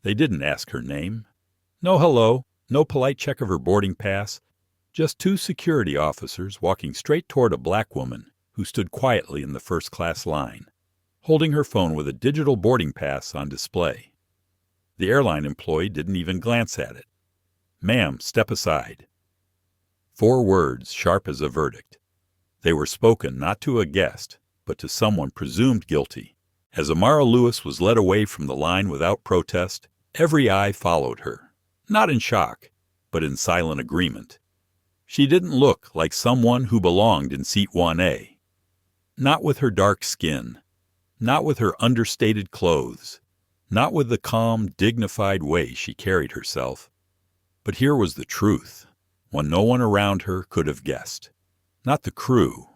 They didn't ask her name. No hello, no polite check of her boarding pass. Just two security officers walking straight toward a black woman who stood quietly in the first-class line, holding her phone with a digital boarding pass on display. The airline employee didn't even glance at it. "Ma'am, step aside." 4 words, sharp as a verdict. They were spoken not to a guest, but to someone presumed guilty. As Amara Lewis was led away from the line without protest, every eye followed her, not in shock, but in silent agreement. She didn't look like someone who belonged in seat 1A. Not with her dark skin, not with her understated clothes, not with the calm, dignified way she carried herself. But here was the truth, one no one around her could have guessed. Not the crew,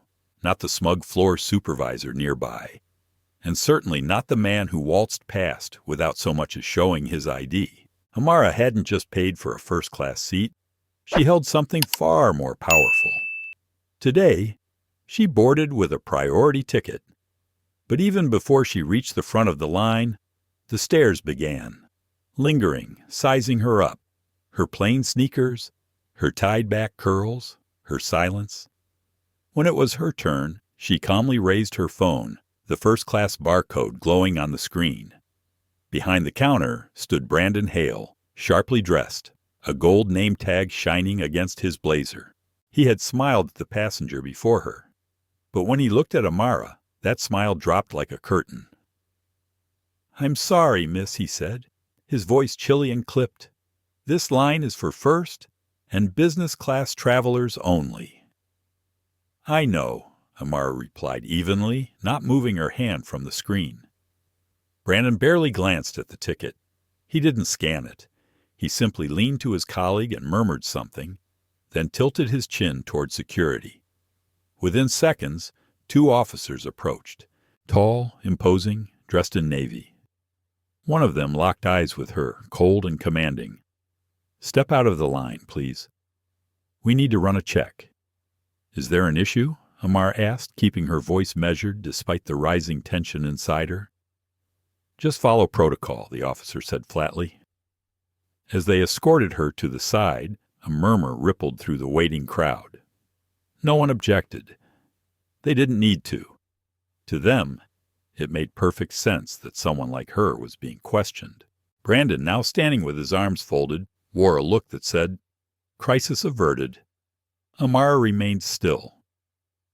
not the smug floor supervisor nearby, and certainly not the man who waltzed past without so much as showing his ID. Amara hadn't just paid for a first-class seat. She held something far more powerful. Today, she boarded with a priority ticket. But even before she reached the front of the line, the stares began, lingering, sizing her up. Her plain sneakers, her tied-back curls, her silence. When it was her turn, she calmly raised her phone, the first-class barcode glowing on the screen. Behind the counter stood Brandon Hale, sharply dressed, a gold name tag shining against his blazer. He had smiled at the passenger before her, but when he looked at Amara, that smile dropped like a curtain. "I'm sorry, miss," he said, his voice chilly and clipped. "This line is for first and business-class travelers only." "I know," Amara replied evenly, not moving her hand from the screen. Brandon barely glanced at the ticket. He didn't scan it. He simply leaned to his colleague and murmured something, then tilted his chin toward security. Within seconds, 2 officers approached, tall, imposing, dressed in navy. One of them locked eyes with her, cold and commanding. "Step out of the line, please. We need to run a check." "Is there an issue?" Amara asked, keeping her voice measured despite the rising tension inside her. "Just follow protocol," the officer said flatly. As they escorted her to the side, a murmur rippled through the waiting crowd. No one objected. They didn't need to. To them, it made perfect sense that someone like her was being questioned. Brandon, now standing with his arms folded, wore a look that said, "Crisis averted." Amara remained still.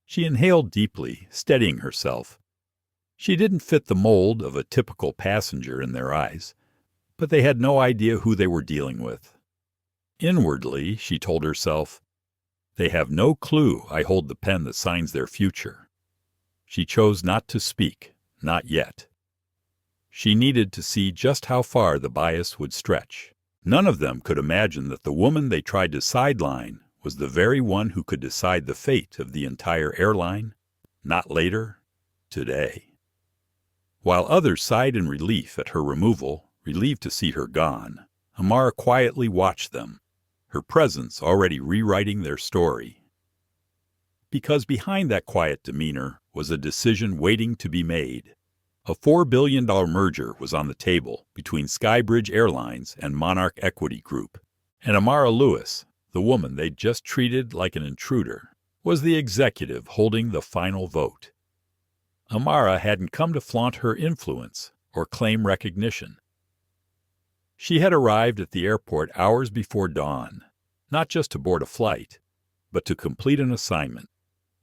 She inhaled deeply, steadying herself. She didn't fit the mold of a typical passenger in their eyes, but they had no idea who they were dealing with. Inwardly, she told herself, "They have no clue I hold the pen that signs their future." She chose not to speak, not yet. She needed to see just how far the bias would stretch. None of them could imagine that the woman they tried to sideline was the very one who could decide the fate of the entire airline, not later, today. While others sighed in relief at her removal, relieved to see her gone, Amara quietly watched them, her presence already rewriting their story. Because behind that quiet demeanor was a decision waiting to be made. A $4 billion merger was on the table between Skybridge Airlines and Monarch Equity Group, and Amara Lewis, the woman they'd just treated like an intruder, was the executive holding the final vote. Amara hadn't come to flaunt her influence or claim recognition. She had arrived at the airport hours before dawn, not just to board a flight, but to complete an assignment,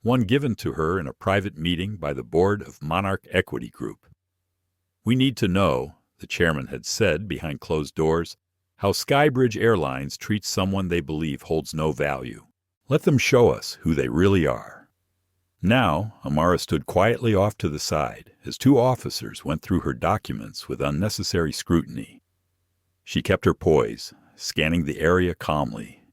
one given to her in a private meeting by the board of Monarch Equity Group. "We need to know," the chairman had said behind closed doors, "how Skybridge Airlines treats someone they believe holds no value. Let them show us who they really are." Now, Amara stood quietly off to the side as 2 officers went through her documents with unnecessary scrutiny. She kept her poise, scanning the area calmly.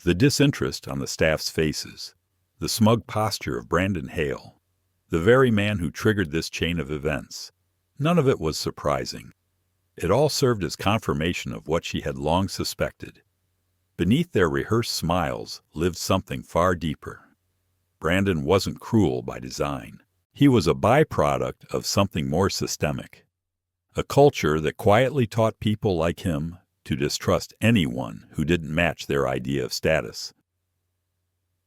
The disinterest on the staff's faces, the smug posture of Brandon Hale, the very man who triggered this chain of events, none of it was surprising. It all served as confirmation of what she had long suspected. Beneath their rehearsed smiles lived something far deeper. Brandon wasn't cruel by design. He was a byproduct of something more systemic. A culture that quietly taught people like him to distrust anyone who didn't match their idea of status.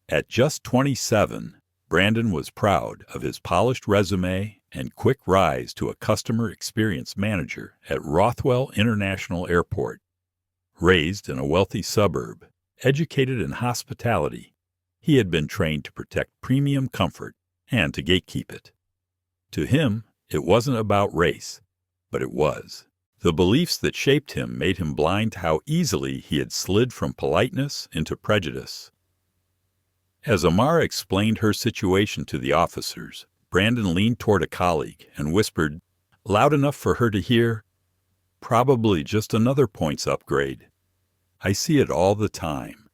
At just 27, Brandon was proud of his polished resume and quick rise to a customer experience manager at Rothwell International Airport. Raised in a wealthy suburb, educated in hospitality, he had been trained to protect premium comfort and to gatekeep it. To him, it wasn't about race, but it was. The beliefs that shaped him made him blind to how easily he had slid from politeness into prejudice. As Amara explained her situation to the officers, Brandon leaned toward a colleague and whispered, loud enough for her to hear, "Probably just another points upgrade. I see it all the time.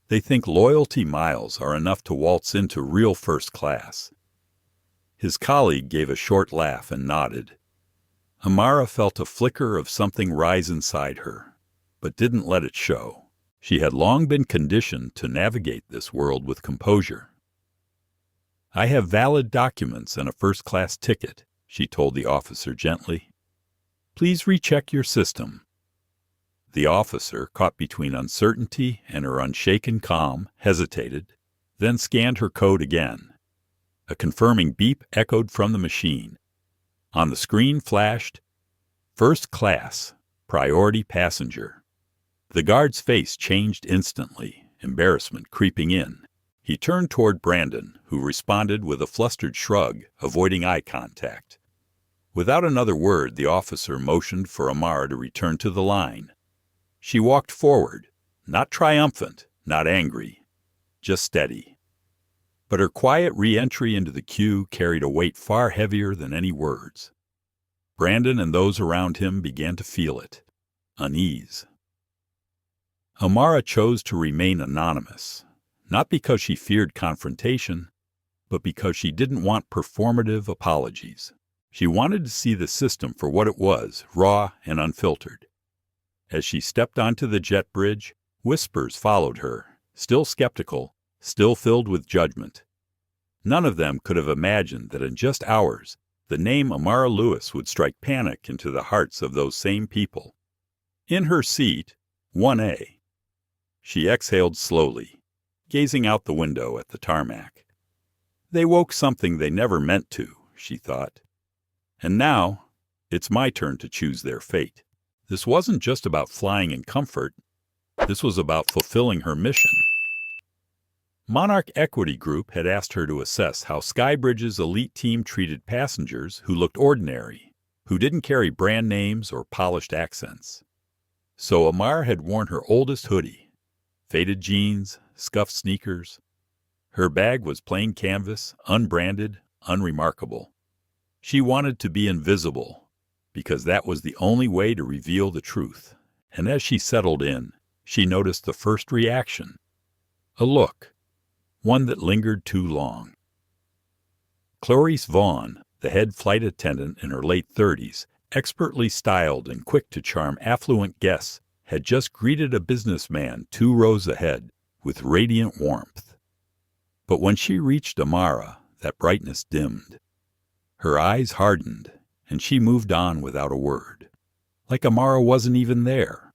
They think loyalty miles are enough to waltz into real first class." His colleague gave a short laugh and nodded. Amara felt a flicker of something rise inside her, but didn't let it show. She had long been conditioned to navigate this world with composure. "I have valid documents and a first-class ticket," she told the officer gently. "Please recheck your system." The officer, caught between uncertainty and her unshaken calm, hesitated, then scanned her code again. A confirming beep echoed from the machine. On the screen flashed, "First class, priority passenger." The guard's face changed instantly, embarrassment creeping in. He turned toward Brandon, who responded with a flustered shrug, avoiding eye contact. Without another word, the officer motioned for Amara to return to the line. She walked forward, not triumphant, not angry, just steady. But her quiet re-entry into the queue carried a weight far heavier than any words. Brandon and those around him began to feel it, unease. Amara chose to remain anonymous, not because she feared confrontation, but because she didn't want performative apologies. She wanted to see the system for what it was, raw and unfiltered. As she stepped onto the jet bridge, whispers followed her, still skeptical, still filled with judgment. None of them could have imagined that in just hours, the name Amara Lewis would strike panic into the hearts of those same people. In her seat, 1A, she exhaled slowly, gazing out the window at the tarmac. They woke something they never meant to, she thought. And now, it's my turn to choose their fate. This wasn't just about flying in comfort. This was about fulfilling her mission. Monarch Equity Group had asked her to assess how Skybridge's elite team treated passengers who looked ordinary, who didn't carry brand names or polished accents. So Amara had worn her oldest hoodie, faded jeans, scuffed sneakers. Her bag was plain canvas, unbranded, unremarkable. She wanted to be invisible, because that was the only way to reveal the truth. And as she settled in, she noticed the first reaction. A look, one that lingered too long. Clarice Vaughn, the head flight attendant in her late 30s, expertly styled and quick to charm affluent guests, had just greeted a businessman 2 rows ahead with radiant warmth. But when she reached Amara, that brightness dimmed. Her eyes hardened, and she moved on without a word, like Amara wasn't even there.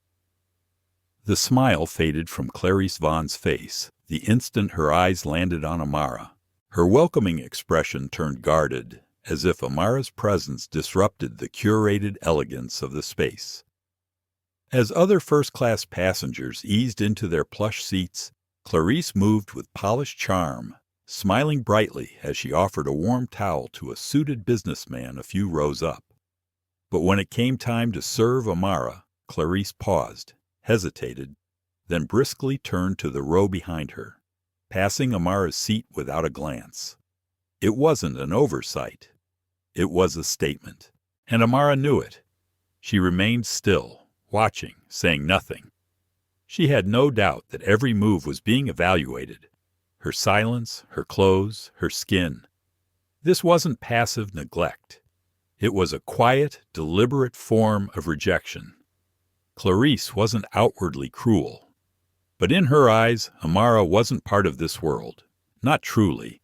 The smile faded from Clarice Vaughn's face the instant her eyes landed on Amara. Her welcoming expression turned guarded, as if Amara's presence disrupted the curated elegance of the space. As other first-class passengers eased into their plush seats, Clarice moved with polished charm, smiling brightly as she offered a warm towel to a suited businessman a few rows up. But when it came time to serve Amara, Clarice paused, hesitated, then briskly turned to the row behind her, passing Amara's seat without a glance. It wasn't an oversight. It was a statement, and Amara knew it. She remained still, watching, saying nothing. She had no doubt that every move was being evaluated. Her silence, her clothes, her skin. This wasn't passive neglect. It was a quiet, deliberate form of rejection. Clarice wasn't outwardly cruel. But in her eyes, Amara wasn't part of this world. Not truly.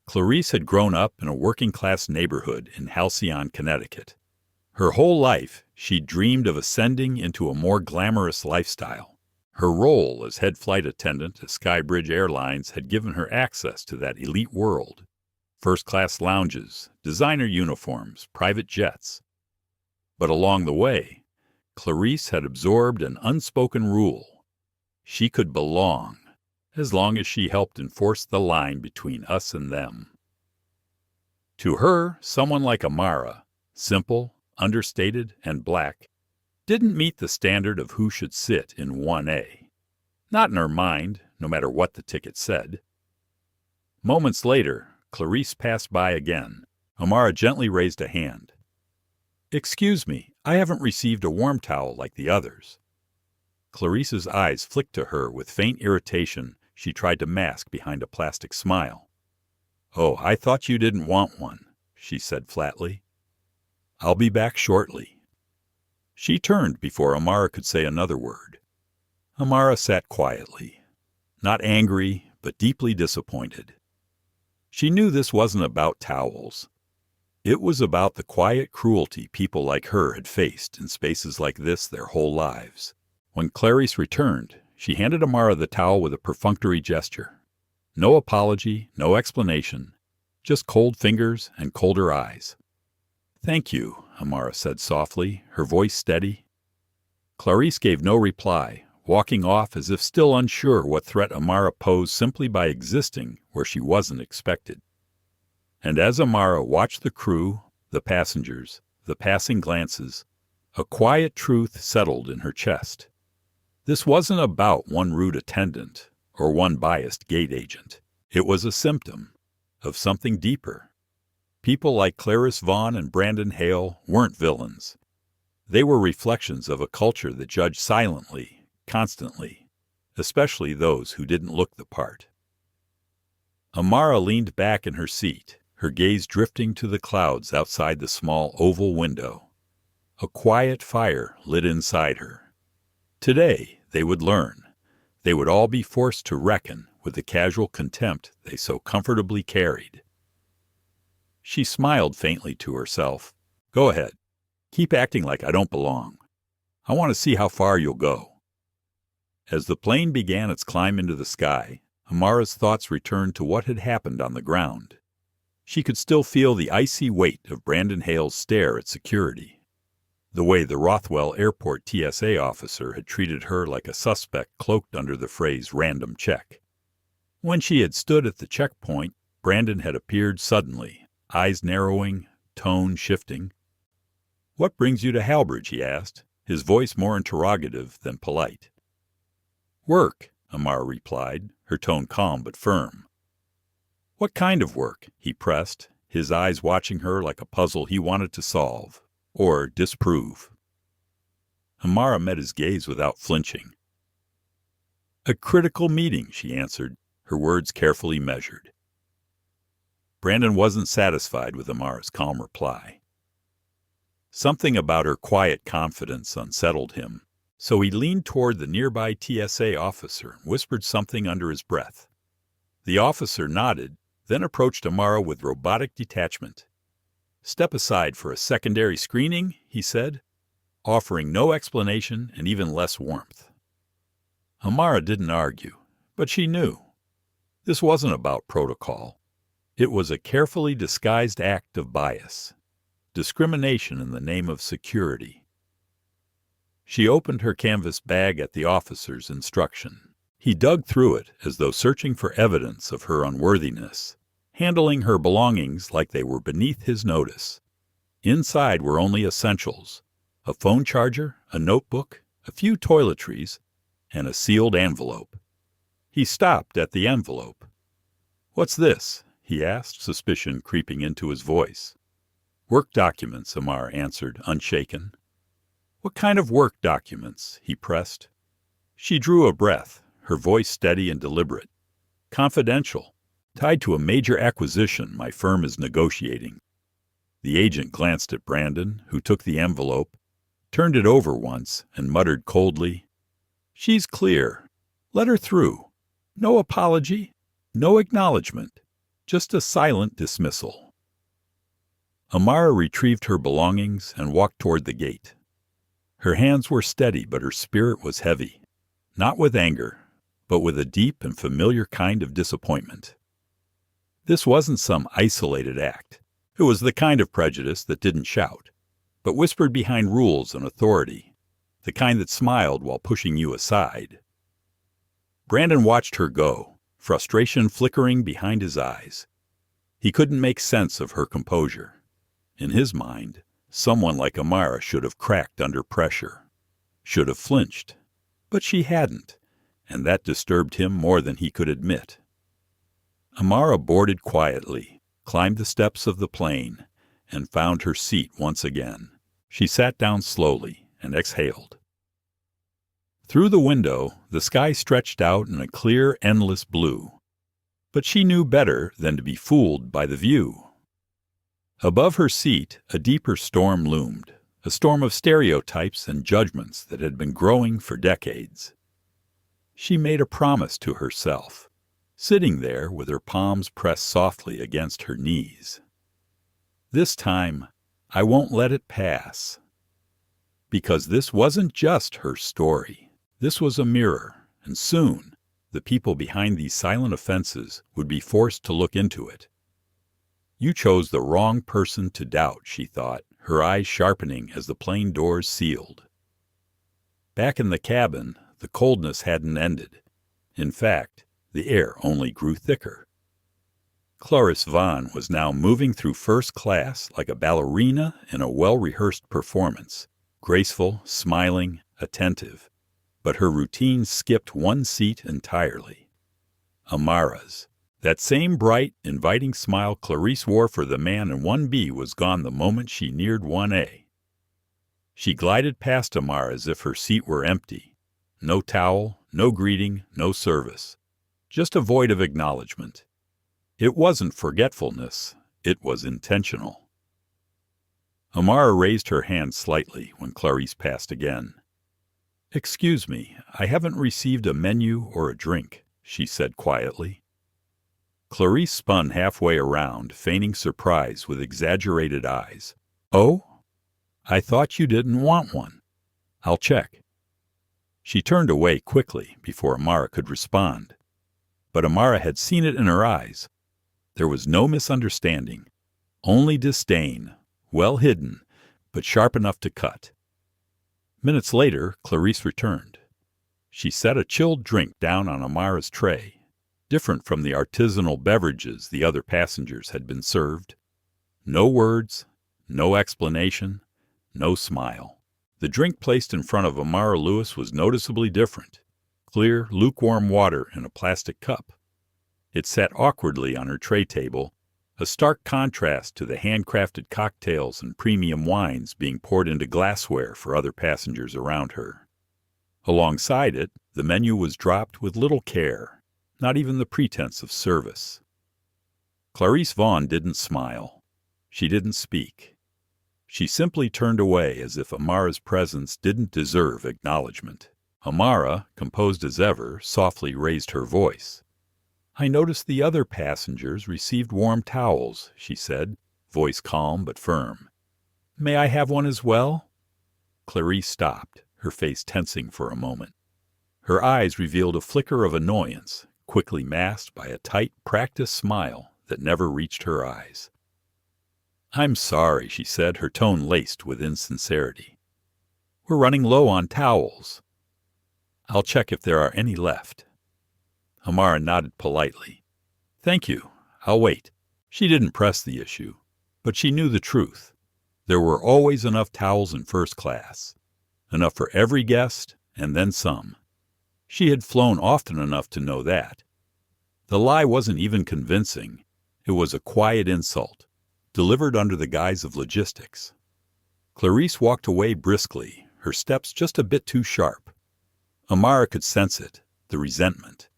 Clarice had grown up in a working-class neighborhood in Halcyon, Connecticut. Her whole life, she dreamed of ascending into a more glamorous lifestyle. Her role as head flight attendant at Skybridge Airlines had given her access to that elite world. First-class lounges, designer uniforms, private jets. But along the way, Clarice had absorbed an unspoken rule. She could belong, as long as she helped enforce the line between us and them. To her, someone like Amara, simple, understated, and black, didn't meet the standard of who should sit in 1A. Not in her mind, no matter what the ticket said. Moments later, Clarice passed by again. Amara gently raised a hand. "Excuse me, I haven't received a warm towel like the others." Clarice's eyes flicked to her with faint irritation she tried to mask behind a plastic smile. "Oh, I thought you didn't want one," she said flatly. "I'll be back shortly." She turned before Amara could say another word. Amara sat quietly, not angry, but deeply disappointed. She knew this wasn't about towels. It was about the quiet cruelty people like her had faced in spaces like this their whole lives. When Clarice returned, she handed Amara the towel with a perfunctory gesture. No apology, no explanation, just cold fingers and colder eyes. "Thank you," Amara said softly, her voice steady. Clarice gave no reply, walking off as if still unsure what threat Amara posed simply by existing where she wasn't expected. And as Amara watched the crew, the passengers, the passing glances, a quiet truth settled in her chest. This wasn't about one rude attendant or one biased gate agent. It was a symptom of something deeper. People like Clarice Vaughn and Brandon Hale weren't villains. They were reflections of a culture that judged silently, constantly, especially those who didn't look the part. Amara leaned back in her seat, her gaze drifting to the clouds outside the small oval window. A quiet fire lit inside her. Today, they would learn. They would all be forced to reckon with the casual contempt they so comfortably carried. She smiled faintly to herself. "Go ahead. Keep acting like I don't belong. I want to see how far you'll go." As the plane began its climb into the sky, Amara's thoughts returned to what had happened on the ground. She could still feel the icy weight of Brandon Hale's stare at security. The way the Rothwell Airport TSA officer had treated her like a suspect cloaked under the phrase random check. When she had stood at the checkpoint, Brandon had appeared suddenly, eyes narrowing, tone shifting. "What brings you to Halbridge?" he asked, his voice more interrogative than polite. "Work," Amara replied, her tone calm but firm. "What kind of work?" he pressed, his eyes watching her like a puzzle he wanted to solve, or disprove. Amara met his gaze without flinching. "A critical meeting," she answered, her words carefully measured. Brandon wasn't satisfied with Amara's calm reply. Something about her quiet confidence unsettled him, so he leaned toward the nearby TSA officer and whispered something under his breath. The officer nodded, then approached Amara with robotic detachment. "Step aside for a secondary screening," he said, offering no explanation and even less warmth. Amara didn't argue, but she knew. This wasn't about protocol. It was a carefully disguised act of bias, discrimination in the name of security. She opened her canvas bag at the officer's instruction. He dug through it as though searching for evidence of her unworthiness, handling her belongings like they were beneath his notice. Inside were only essentials: a phone charger, a notebook, a few toiletries, and a sealed envelope. He stopped at the envelope. "What's this?" he asked, suspicion creeping into his voice. "Work documents," Amara answered, unshaken. "What kind of work documents?" he pressed. She drew a breath, her voice steady and deliberate. "Confidential. Tied to a major acquisition my firm is negotiating." The agent glanced at Brandon, who took the envelope, turned it over once, and muttered coldly, "She's clear. Let her through. No apology, no acknowledgement, just a silent dismissal." Amara retrieved her belongings and walked toward the gate. Her hands were steady, but her spirit was heavy, not with anger, but with a deep and familiar kind of disappointment. This wasn't some isolated act. It was the kind of prejudice that didn't shout, but whispered behind rules and authority, the kind that smiled while pushing you aside. Brandon watched her go, frustration flickering behind his eyes. He couldn't make sense of her composure. In his mind, someone like Amara should have cracked under pressure, should have flinched, but she hadn't, and that disturbed him more than he could admit. Amara boarded quietly, climbed the steps of the plane, and found her seat once again. She sat down slowly and exhaled. Through the window, the sky stretched out in a clear, endless blue, but she knew better than to be fooled by the view. Above her seat, a deeper storm loomed, a storm of stereotypes and judgments that had been growing for decades. She made a promise to herself, sitting there with her palms pressed softly against her knees. This time, I won't let it pass. Because this wasn't just her story. This was a mirror, and soon, the people behind these silent offenses would be forced to look into it. You chose the wrong person to doubt, she thought, her eyes sharpening as the plane doors sealed. Back in the cabin, the coldness hadn't ended. In fact, the air only grew thicker. Clarice Vaughn was now moving through first class like a ballerina in a well-rehearsed performance, graceful, smiling, attentive. But her routine skipped one seat entirely. Amara's. That same bright, inviting smile Clarice wore for the man in 1B was gone the moment she neared 1A. She glided past Amara as if her seat were empty. No towel, no greeting, no service. Just a void of acknowledgement. It wasn't forgetfulness. It was intentional. Amara raised her hand slightly when Clarice passed again. "Excuse me, I haven't received a menu or a drink," she said quietly. Clarice spun halfway around, feigning surprise with exaggerated eyes. "Oh? I thought you didn't want one. I'll check." She turned away quickly before Amara could respond. But Amara had seen it in her eyes. There was no misunderstanding, only disdain, well hidden, but sharp enough to cut. Minutes later, Clarice returned. She set a chilled drink down on Amara's tray, different from the artisanal beverages the other passengers had been served. No words, no explanation, no smile. The drink placed in front of Amara Lewis was noticeably different. Clear, lukewarm water in a plastic cup. It sat awkwardly on her tray table, a stark contrast to the handcrafted cocktails and premium wines being poured into glassware for other passengers around her. Alongside it, the menu was dropped with little care, not even the pretense of service. Clarice Vaughn didn't smile. She didn't speak. She simply turned away as if Amara's presence didn't deserve acknowledgement. Amara, composed as ever, softly raised her voice. "I noticed the other passengers received warm towels," she said, voice calm but firm. "May I have one as well?" Clarice stopped, her face tensing for a moment. Her eyes revealed a flicker of annoyance, quickly masked by a tight, practiced smile that never reached her eyes. "I'm sorry," she said, her tone laced with insincerity. "We're running low on towels. I'll check if there are any left." Amara nodded politely. "Thank you. I'll wait." She didn't press the issue, but she knew the truth. There were always enough towels in first class. Enough for every guest, and then some. She had flown often enough to know that. The lie wasn't even convincing. It was a quiet insult, delivered under the guise of logistics. Clarice walked away briskly, her steps just a bit too sharp. Amara could sense it, the resentment.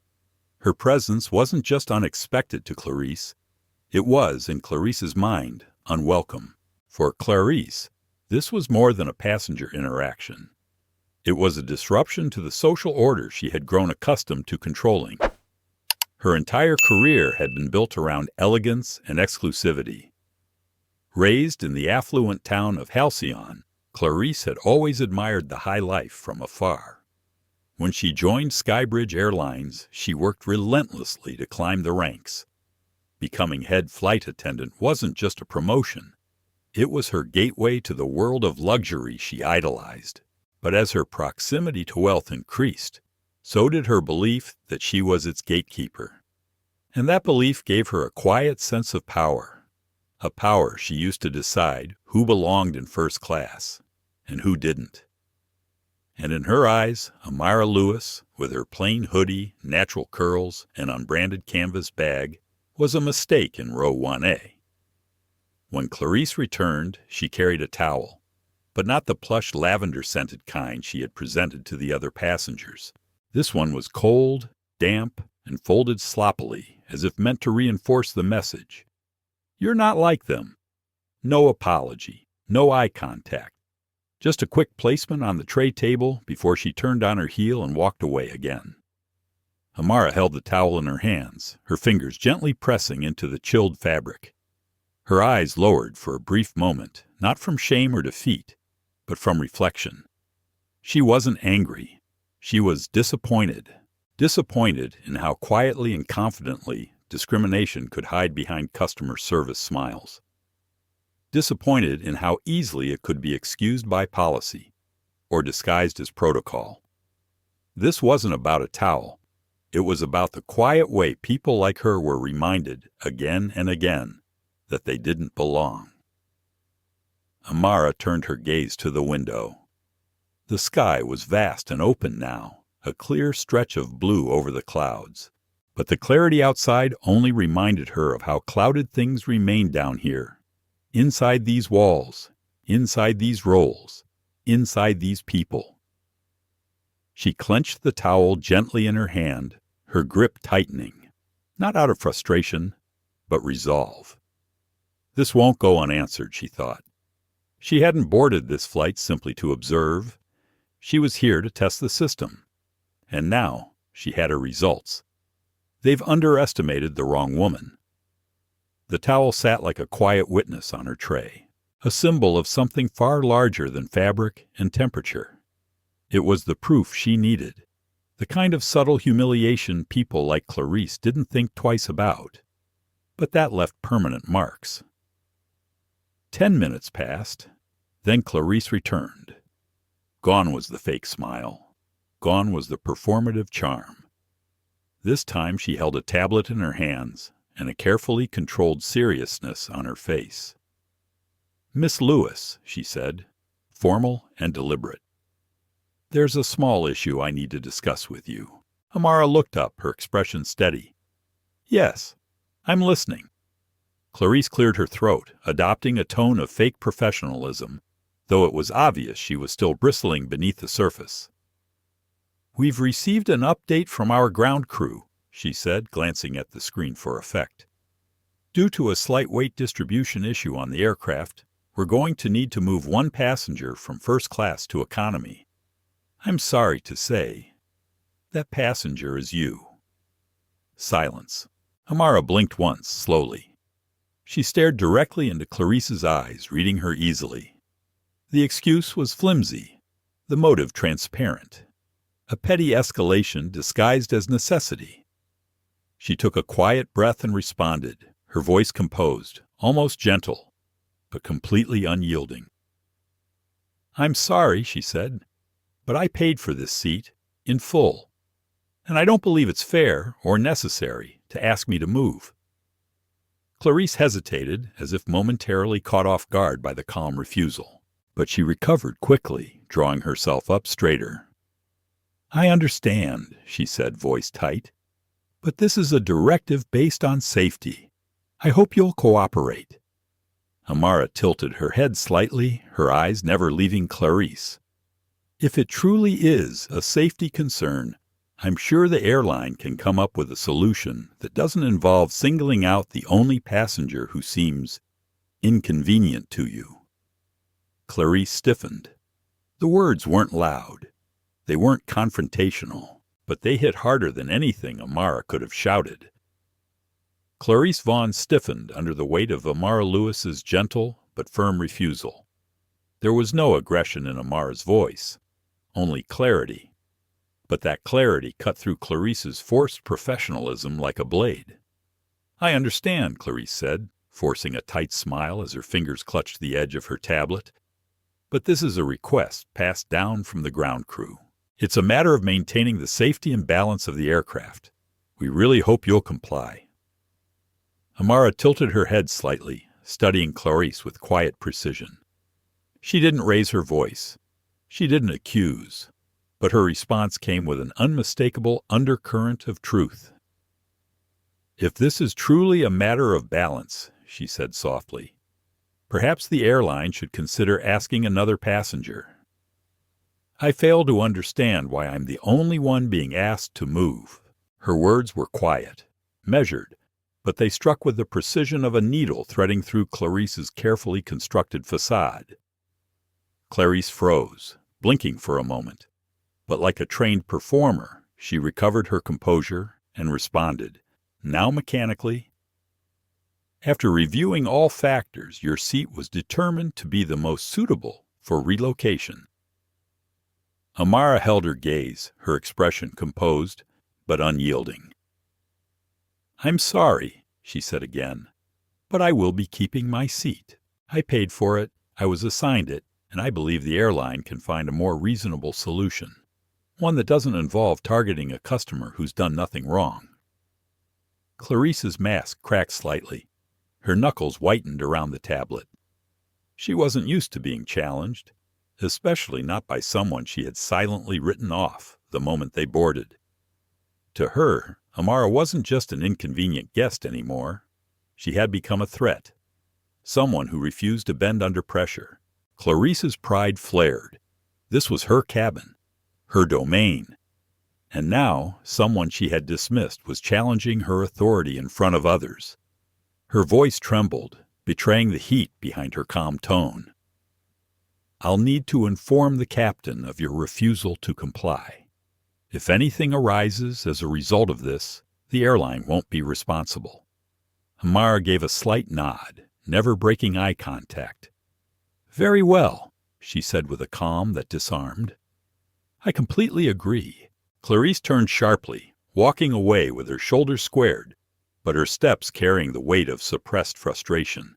Her presence wasn't just unexpected to Clarice. It was, in Clarice's mind, unwelcome. For Clarice, this was more than a passenger interaction. It was a disruption to the social order she had grown accustomed to controlling. Her entire career had been built around elegance and exclusivity. Raised in the affluent town of Halcyon, Clarice had always admired the high life from afar. When she joined Skybridge Airlines, she worked relentlessly to climb the ranks. Becoming head flight attendant wasn't just a promotion. It was her gateway to the world of luxury she idolized. But as her proximity to wealth increased, so did her belief that she was its gatekeeper. And that belief gave her a quiet sense of power. A power she used to decide who belonged in first class and who didn't. And in her eyes, Amara Lewis, with her plain hoodie, natural curls, and unbranded canvas bag, was a mistake in row 1A. When Clarice returned, she carried a towel, but not the plush lavender-scented kind she had presented to the other passengers. This one was cold, damp, and folded sloppily, as if meant to reinforce the message. You're not like them. No apology, no eye contact. Just a quick placement on the tray table before she turned on her heel and walked away again. Amara held the towel in her hands, her fingers gently pressing into the chilled fabric. Her eyes lowered for a brief moment, not from shame or defeat, but from reflection. She wasn't angry. She was disappointed. Disappointed in how quietly and confidently discrimination could hide behind customer service smiles. Disappointed in how easily it could be excused by policy or disguised as protocol. This wasn't about a towel. It was about the quiet way people like her were reminded again and again that they didn't belong. Amara turned her gaze to the window. The sky was vast and open now, a clear stretch of blue over the clouds. But the clarity outside only reminded her of how clouded things remained down here. Inside these walls, inside these roles, inside these people. She clenched the towel gently in her hand, her grip tightening, not out of frustration, but resolve. This won't go unanswered, she thought. She hadn't boarded this flight simply to observe. She was here to test the system. And now she had her results. They've underestimated the wrong woman. The towel sat like a quiet witness on her tray, a symbol of something far larger than fabric and temperature. It was the proof she needed, the kind of subtle humiliation people like Clarice didn't think twice about. But that left permanent marks. 10 minutes passed, then Clarice returned. Gone was the fake smile. Gone was the performative charm. This time she held a tablet in her hands and a carefully controlled seriousness on her face. "Miss Lewis," she said, formal and deliberate. "There's a small issue I need to discuss with you." Amara looked up, her expression steady. "Yes, I'm listening." Clarice cleared her throat, adopting a tone of fake professionalism, though it was obvious she was still bristling beneath the surface. "We've received an update from our ground crew," she said, glancing at the screen for effect. "Due to a slight weight distribution issue on the aircraft, we're going to need to move one passenger from first class to economy. I'm sorry to say, that passenger is you." Silence. Amara blinked once, slowly. She stared directly into Clarice's eyes, reading her easily. The excuse was flimsy, the motive transparent. A petty escalation disguised as necessity. She took a quiet breath and responded, her voice composed, almost gentle, but completely unyielding. "I'm sorry," she said, "but I paid for this seat, in full, and I don't believe it's fair or necessary to ask me to move." Clarice hesitated, as if momentarily caught off guard by the calm refusal, but she recovered quickly, drawing herself up straighter. "I understand," she said, voice tight, "but this is a directive based on safety. I hope you'll cooperate." Amara tilted her head slightly, her eyes never leaving Clarice. "If it truly is a safety concern, I'm sure the airline can come up with a solution that doesn't involve singling out the only passenger who seems inconvenient to you." Clarice stiffened. The words weren't loud. They weren't confrontational, but they hit harder than anything Amara could have shouted. Clarice Vaughn stiffened under the weight of Amara Lewis's gentle, but firm refusal. There was no aggression in Amara's voice, only clarity. But that clarity cut through Clarice's forced professionalism like a blade. "I understand," Clarice said, forcing a tight smile as her fingers clutched the edge of her tablet. "But this is a request passed down from the ground crew. It's a matter of maintaining the safety and balance of the aircraft. We really hope you'll comply." Amara tilted her head slightly, studying Clarice with quiet precision. She didn't raise her voice. She didn't accuse. But her response came with an unmistakable undercurrent of truth. "If this is truly a matter of balance," she said softly, "perhaps the airline should consider asking another passenger. I fail to understand why I'm the only one being asked to move." Her words were quiet, measured, but they struck with the precision of a needle threading through Clarice's carefully constructed facade. Clarice froze, blinking for a moment, but like a trained performer, she recovered her composure and responded, now mechanically, "After reviewing all factors, your seat was determined to be the most suitable for relocation." Amara held her gaze, her expression composed but unyielding. "I'm sorry," she said again, "but I will be keeping my seat. I paid for it, I was assigned it, and I believe the airline can find a more reasonable solution, one that doesn't involve targeting a customer who's done nothing wrong." Clarice's mask cracked slightly. Her knuckles whitened around the tablet. She wasn't used to being challenged, especially not by someone she had silently written off the moment they boarded. To her, Amara wasn't just an inconvenient guest anymore. She had become a threat, someone who refused to bend under pressure. Clarice's pride flared. This was her cabin, her domain. And now, someone she had dismissed was challenging her authority in front of others. Her voice trembled, betraying the heat behind her calm tone. "I'll need to inform the captain of your refusal to comply. If anything arises as a result of this, the airline won't be responsible." Amara gave a slight nod, never breaking eye contact. "Very well," she said with a calm that disarmed. "I completely agree." Clarice turned sharply, walking away with her shoulders squared, but her steps carrying the weight of suppressed frustration.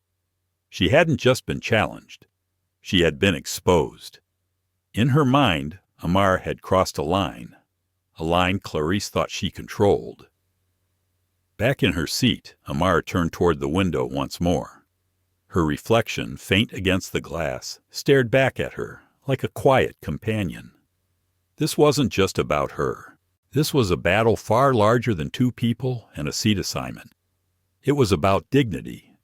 She hadn't just been challenged. She had been exposed. In her mind, Amara had crossed a line Clarice thought she controlled. Back in her seat, Amara turned toward the window once more. Her reflection, faint against the glass, stared back at her like a quiet companion. This wasn't just about her. This was a battle far larger than two people and a seat assignment. It was about dignity,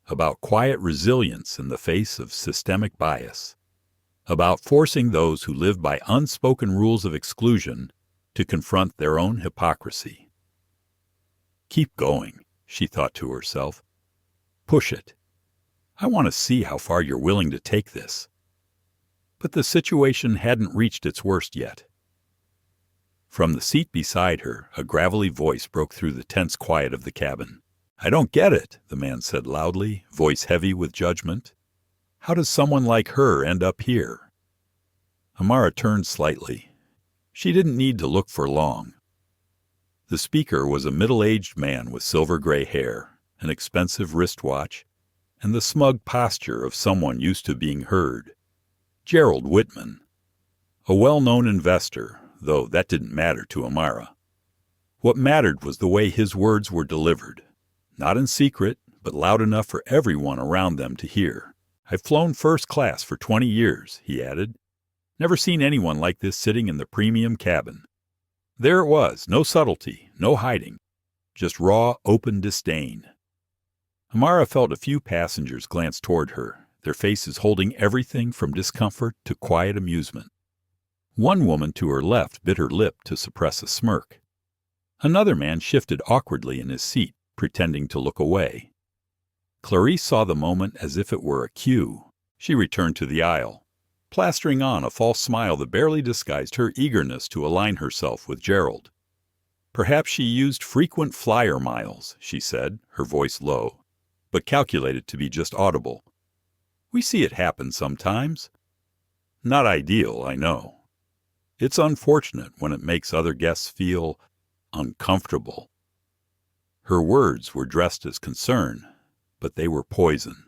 about quiet resilience in the face of systemic bias, about forcing those who live by unspoken rules of exclusion to confront their own hypocrisy. "Keep going," she thought to herself. "Push it. I want to see how far you're willing to take this." But the situation hadn't reached its worst yet. From the seat beside her, a gravelly voice broke through the tense quiet of the cabin. "I don't get it," the man said loudly, voice heavy with judgment. "How does someone like her end up here?" Amara turned slightly. She didn't need to look for long. The speaker was a middle-aged man with silver-gray hair, an expensive wristwatch, and the smug posture of someone used to being heard. Gerald Whitman, a well-known investor, though that didn't matter to Amara. What mattered was the way his words were delivered, not in secret, but loud enough for everyone around them to hear. "I've flown first class for 20 years, he added. "Never seen anyone like this sitting in the premium cabin." There it was, no subtlety, no hiding, just raw, open disdain. Amara felt a few passengers glance toward her, their faces holding everything from discomfort to quiet amusement. One woman to her left bit her lip to suppress a smirk. Another man shifted awkwardly in his seat, pretending to look away. Clarice saw the moment as if it were a cue. She returned to the aisle, plastering on a false smile that barely disguised her eagerness to align herself with Gerald. Perhaps she used frequent flyer miles, she said, her voice low, but calculated to be just audible. We see it happen sometimes. Not ideal, I know. It's unfortunate when it makes other guests feel uncomfortable." Her words were dressed as concern, but they were poison.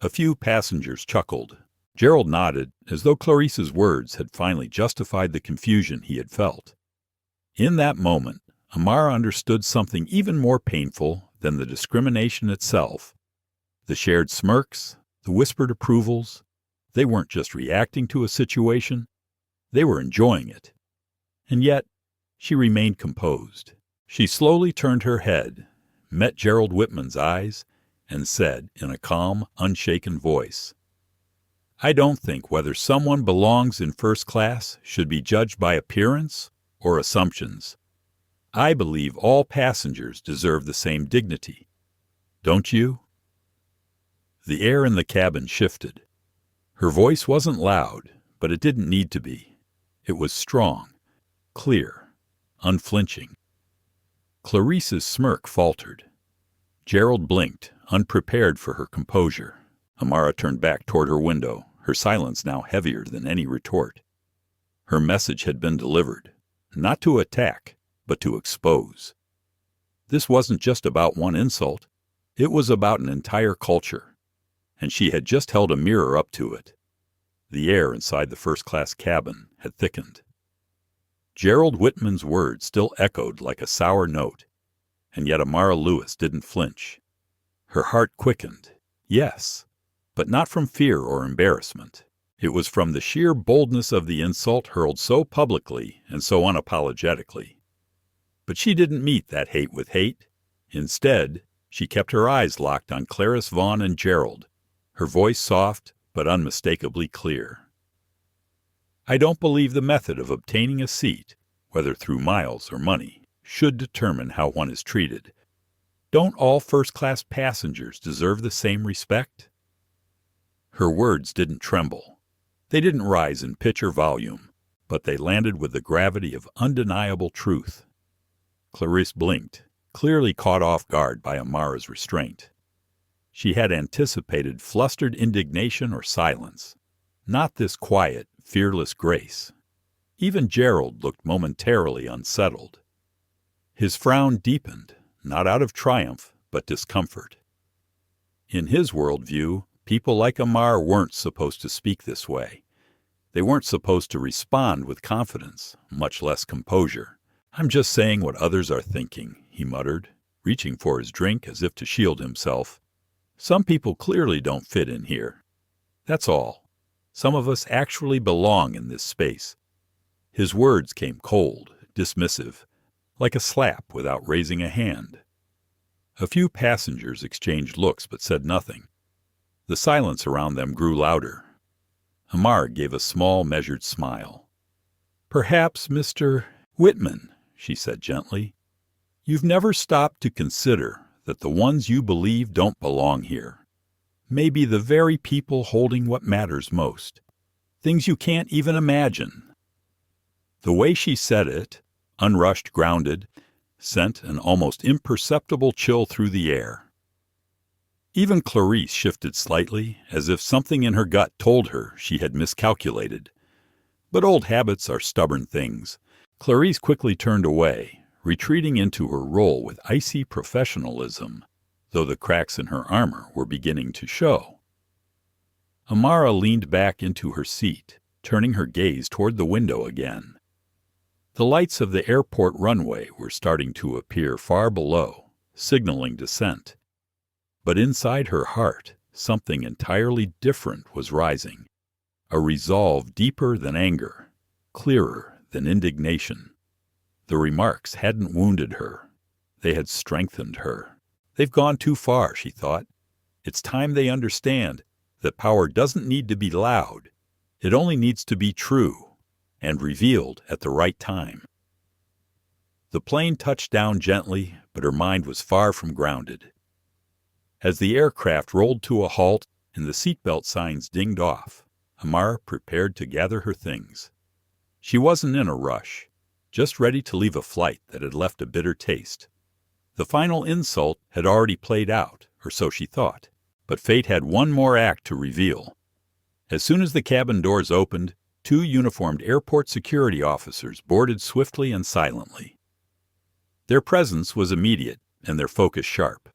A few passengers chuckled. Gerald nodded, as though Clarice's words had finally justified the confusion he had felt. In that moment, Amara understood something even more painful than the discrimination itself. The shared smirks, the whispered approvals, they weren't just reacting to a situation, they were enjoying it. And yet, she remained composed. She slowly turned her head, met Gerald Whitman's eyes, and said in a calm, unshaken voice, "I don't think whether someone belongs in first class should be judged by appearance or assumptions. I believe all passengers deserve the same dignity. Don't you?" The air in the cabin shifted. Her voice wasn't loud, but it didn't need to be. It was strong, clear, unflinching. Clarice's smirk faltered. Gerald blinked, unprepared for her composure. Amara turned back toward her window, her silence now heavier than any retort. Her message had been delivered, not to attack, but to expose. This wasn't just about one insult. It was about an entire culture, and she had just held a mirror up to it. The air inside the first-class cabin had thickened. Gerald Whitman's words still echoed like a sour note, and yet Amara Lewis didn't flinch. Her heart quickened, yes, but not from fear or embarrassment. It was from the sheer boldness of the insult hurled so publicly and so unapologetically. But she didn't meet that hate with hate. Instead, she kept her eyes locked on Clarice Vaughn and Gerald, her voice soft but unmistakably clear. "I don't believe the method of obtaining a seat, whether through miles or money, should determine how one is treated. Don't all first-class passengers deserve the same respect?" Her words didn't tremble. They didn't rise in pitch or volume, but they landed with the gravity of undeniable truth. Clarice blinked, clearly caught off guard by Amara's restraint. She had anticipated flustered indignation or silence, not this quiet, fearless grace. Even Gerald looked momentarily unsettled. His frown deepened, not out of triumph, but discomfort. In his worldview, people like Amara weren't supposed to speak this way. They weren't supposed to respond with confidence, much less composure. "I'm just saying what others are thinking," he muttered, reaching for his drink as if to shield himself. "Some people clearly don't fit in here. That's all. Some of us actually belong in this space." His words came cold, dismissive, like a slap without raising a hand. A few passengers exchanged looks but said nothing. The silence around them grew louder. Amara gave a small, measured smile. "Perhaps, Mr. Whitman," she said gently, "you've never stopped to consider that the ones you believe don't belong here may be the very people holding what matters most, things you can't even imagine." The way she said it, unrushed, grounded, sent an almost imperceptible chill through the air. Even Clarice shifted slightly, as if something in her gut told her she had miscalculated. But old habits are stubborn things. Clarice quickly turned away, retreating into her role with icy professionalism, though the cracks in her armor were beginning to show. Amara leaned back into her seat, turning her gaze toward the window again. The lights of the airport runway were starting to appear far below, signaling descent. But inside her heart, something entirely different was rising, a resolve deeper than anger, clearer than indignation. The remarks hadn't wounded her. They had strengthened her. They've gone too far, she thought. It's time they understand that power doesn't need to be loud. It only needs to be true and revealed at the right time. The plane touched down gently, but her mind was far from grounded. As the aircraft rolled to a halt and the seatbelt signs dinged off, Amara prepared to gather her things. She wasn't in a rush, just ready to leave a flight that had left a bitter taste. The final insult had already played out, or so she thought. But fate had one more act to reveal. As soon as the cabin doors opened, 2 uniformed airport security officers boarded swiftly and silently. Their presence was immediate and their focus sharp.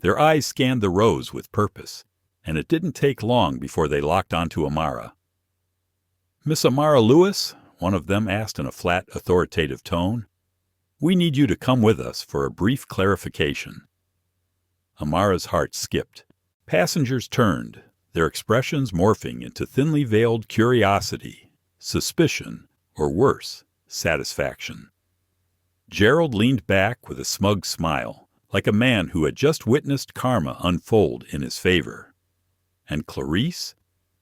Their eyes scanned the rows with purpose, and it didn't take long before they locked onto Amara. "Miss Amara Lewis," one of them asked in a flat, authoritative tone, "we need you to come with us for a brief clarification." Amara's heart skipped. Passengers turned, their expressions morphing into thinly veiled curiosity, suspicion, or worse, satisfaction. Gerald leaned back with a smug smile, like a man who had just witnessed karma unfold in his favor. And Clarice?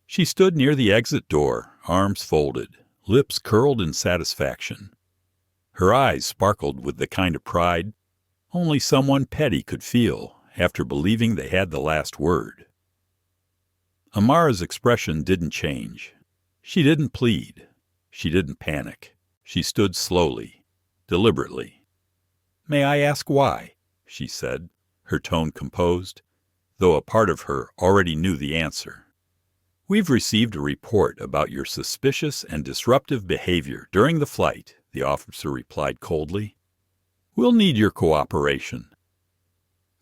She stood near the exit door, arms folded, lips curled in satisfaction. Her eyes sparkled with the kind of pride only someone petty could feel after believing they had the last word. Amara's expression didn't change. She didn't plead. She didn't panic. She stood slowly, deliberately. "May I ask why?" she said, her tone composed, though a part of her already knew the answer. "We've received a report about your suspicious and disruptive behavior during the flight," the officer replied coldly. "We'll need your cooperation."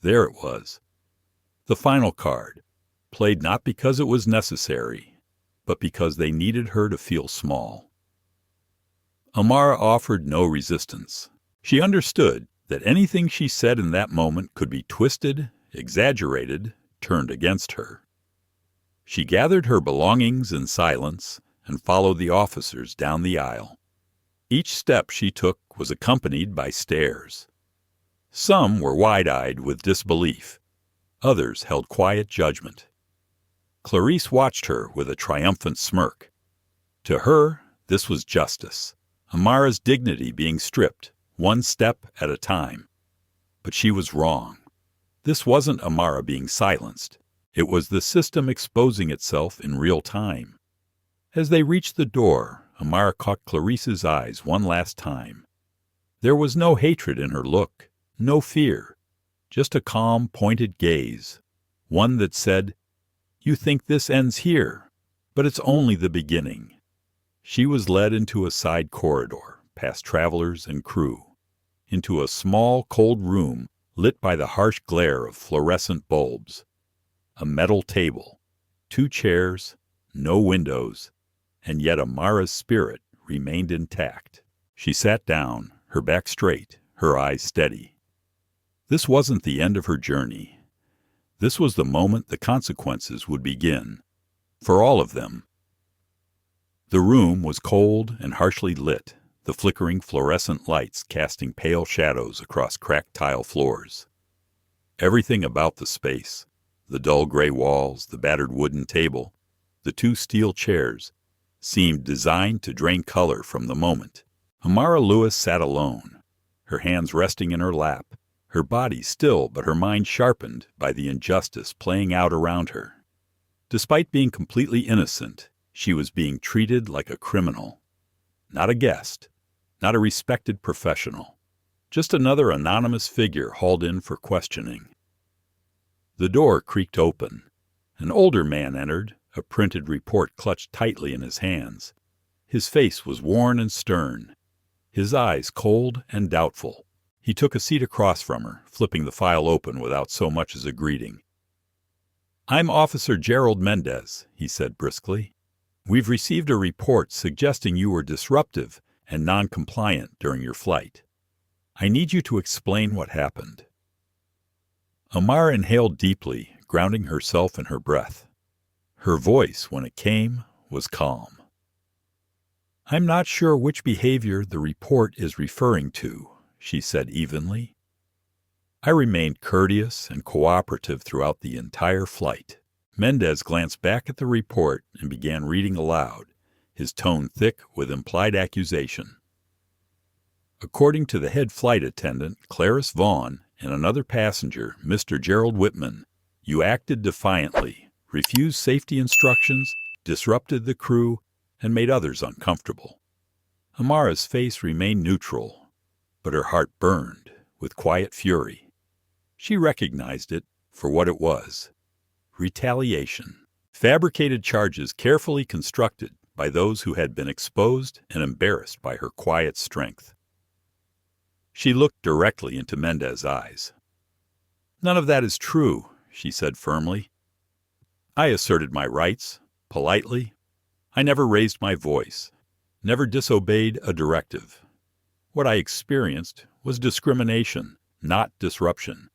There it was. The final card, played not because it was necessary, but because they needed her to feel small. Amara offered no resistance. She understood that anything she said in that moment could be twisted, exaggerated, turned against her. She gathered her belongings in silence and followed the officers down the aisle. Each step she took was accompanied by stares. Some were wide-eyed with disbelief. Others held quiet judgment. Clarice watched her with a triumphant smirk. To her, this was justice, Amara's dignity being stripped, one step at a time. But she was wrong. This wasn't Amara being silenced. It was the system exposing itself in real time. As they reached the door, Amara caught Clarice's eyes one last time. There was no hatred in her look, no fear, just a calm, pointed gaze, one that said, "You think this ends here, but it's only the beginning." She was led into a side corridor, past travelers and crew, into a small, cold room lit by the harsh glare of fluorescent bulbs. A metal table, 2 chairs, no windows, and yet Amara's spirit remained intact. She sat down, her back straight, her eyes steady. This wasn't the end of her journey. This was the moment the consequences would begin, for all of them. The room was cold and harshly lit, the flickering fluorescent lights casting pale shadows across cracked tile floors. Everything about the space, the dull gray walls, the battered wooden table, the 2 steel chairs, seemed designed to drain color from the moment. Amara Lewis sat alone, her hands resting in her lap, her body still but her mind sharpened by the injustice playing out around her. Despite being completely innocent, she was being treated like a criminal. Not a guest, not a respected professional, just another anonymous figure hauled in for questioning. The door creaked open. An older man entered, a printed report clutched tightly in his hands. His face was worn and stern, his eyes cold and doubtful. He took a seat across from her, flipping the file open without so much as a greeting. "I'm Officer Gerald Mendez," he said briskly. "We've received a report suggesting you were disruptive and non-compliant during your flight. I need you to explain what happened." Amara inhaled deeply, grounding herself in her breath. Her voice, when it came, was calm. "I'm not sure which behavior the report is referring to," she said evenly. "I remained courteous and cooperative throughout the entire flight." Mendez glanced back at the report and began reading aloud, his tone thick with implied accusation. "According to the head flight attendant, Clarice Vaughn, and another passenger, Mr. Gerald Whitman, you acted defiantly, refused safety instructions, disrupted the crew, and made others uncomfortable." Amara's face remained neutral, but her heart burned with quiet fury. She recognized it for what it was: Retaliation. Fabricated charges carefully constructed by those who had been exposed and embarrassed by her quiet strength. She looked directly into Mendez's eyes. "None of that is true," she said firmly. "I asserted my rights, politely. I never raised my voice, never disobeyed a directive. What I experienced was discrimination, not disruption.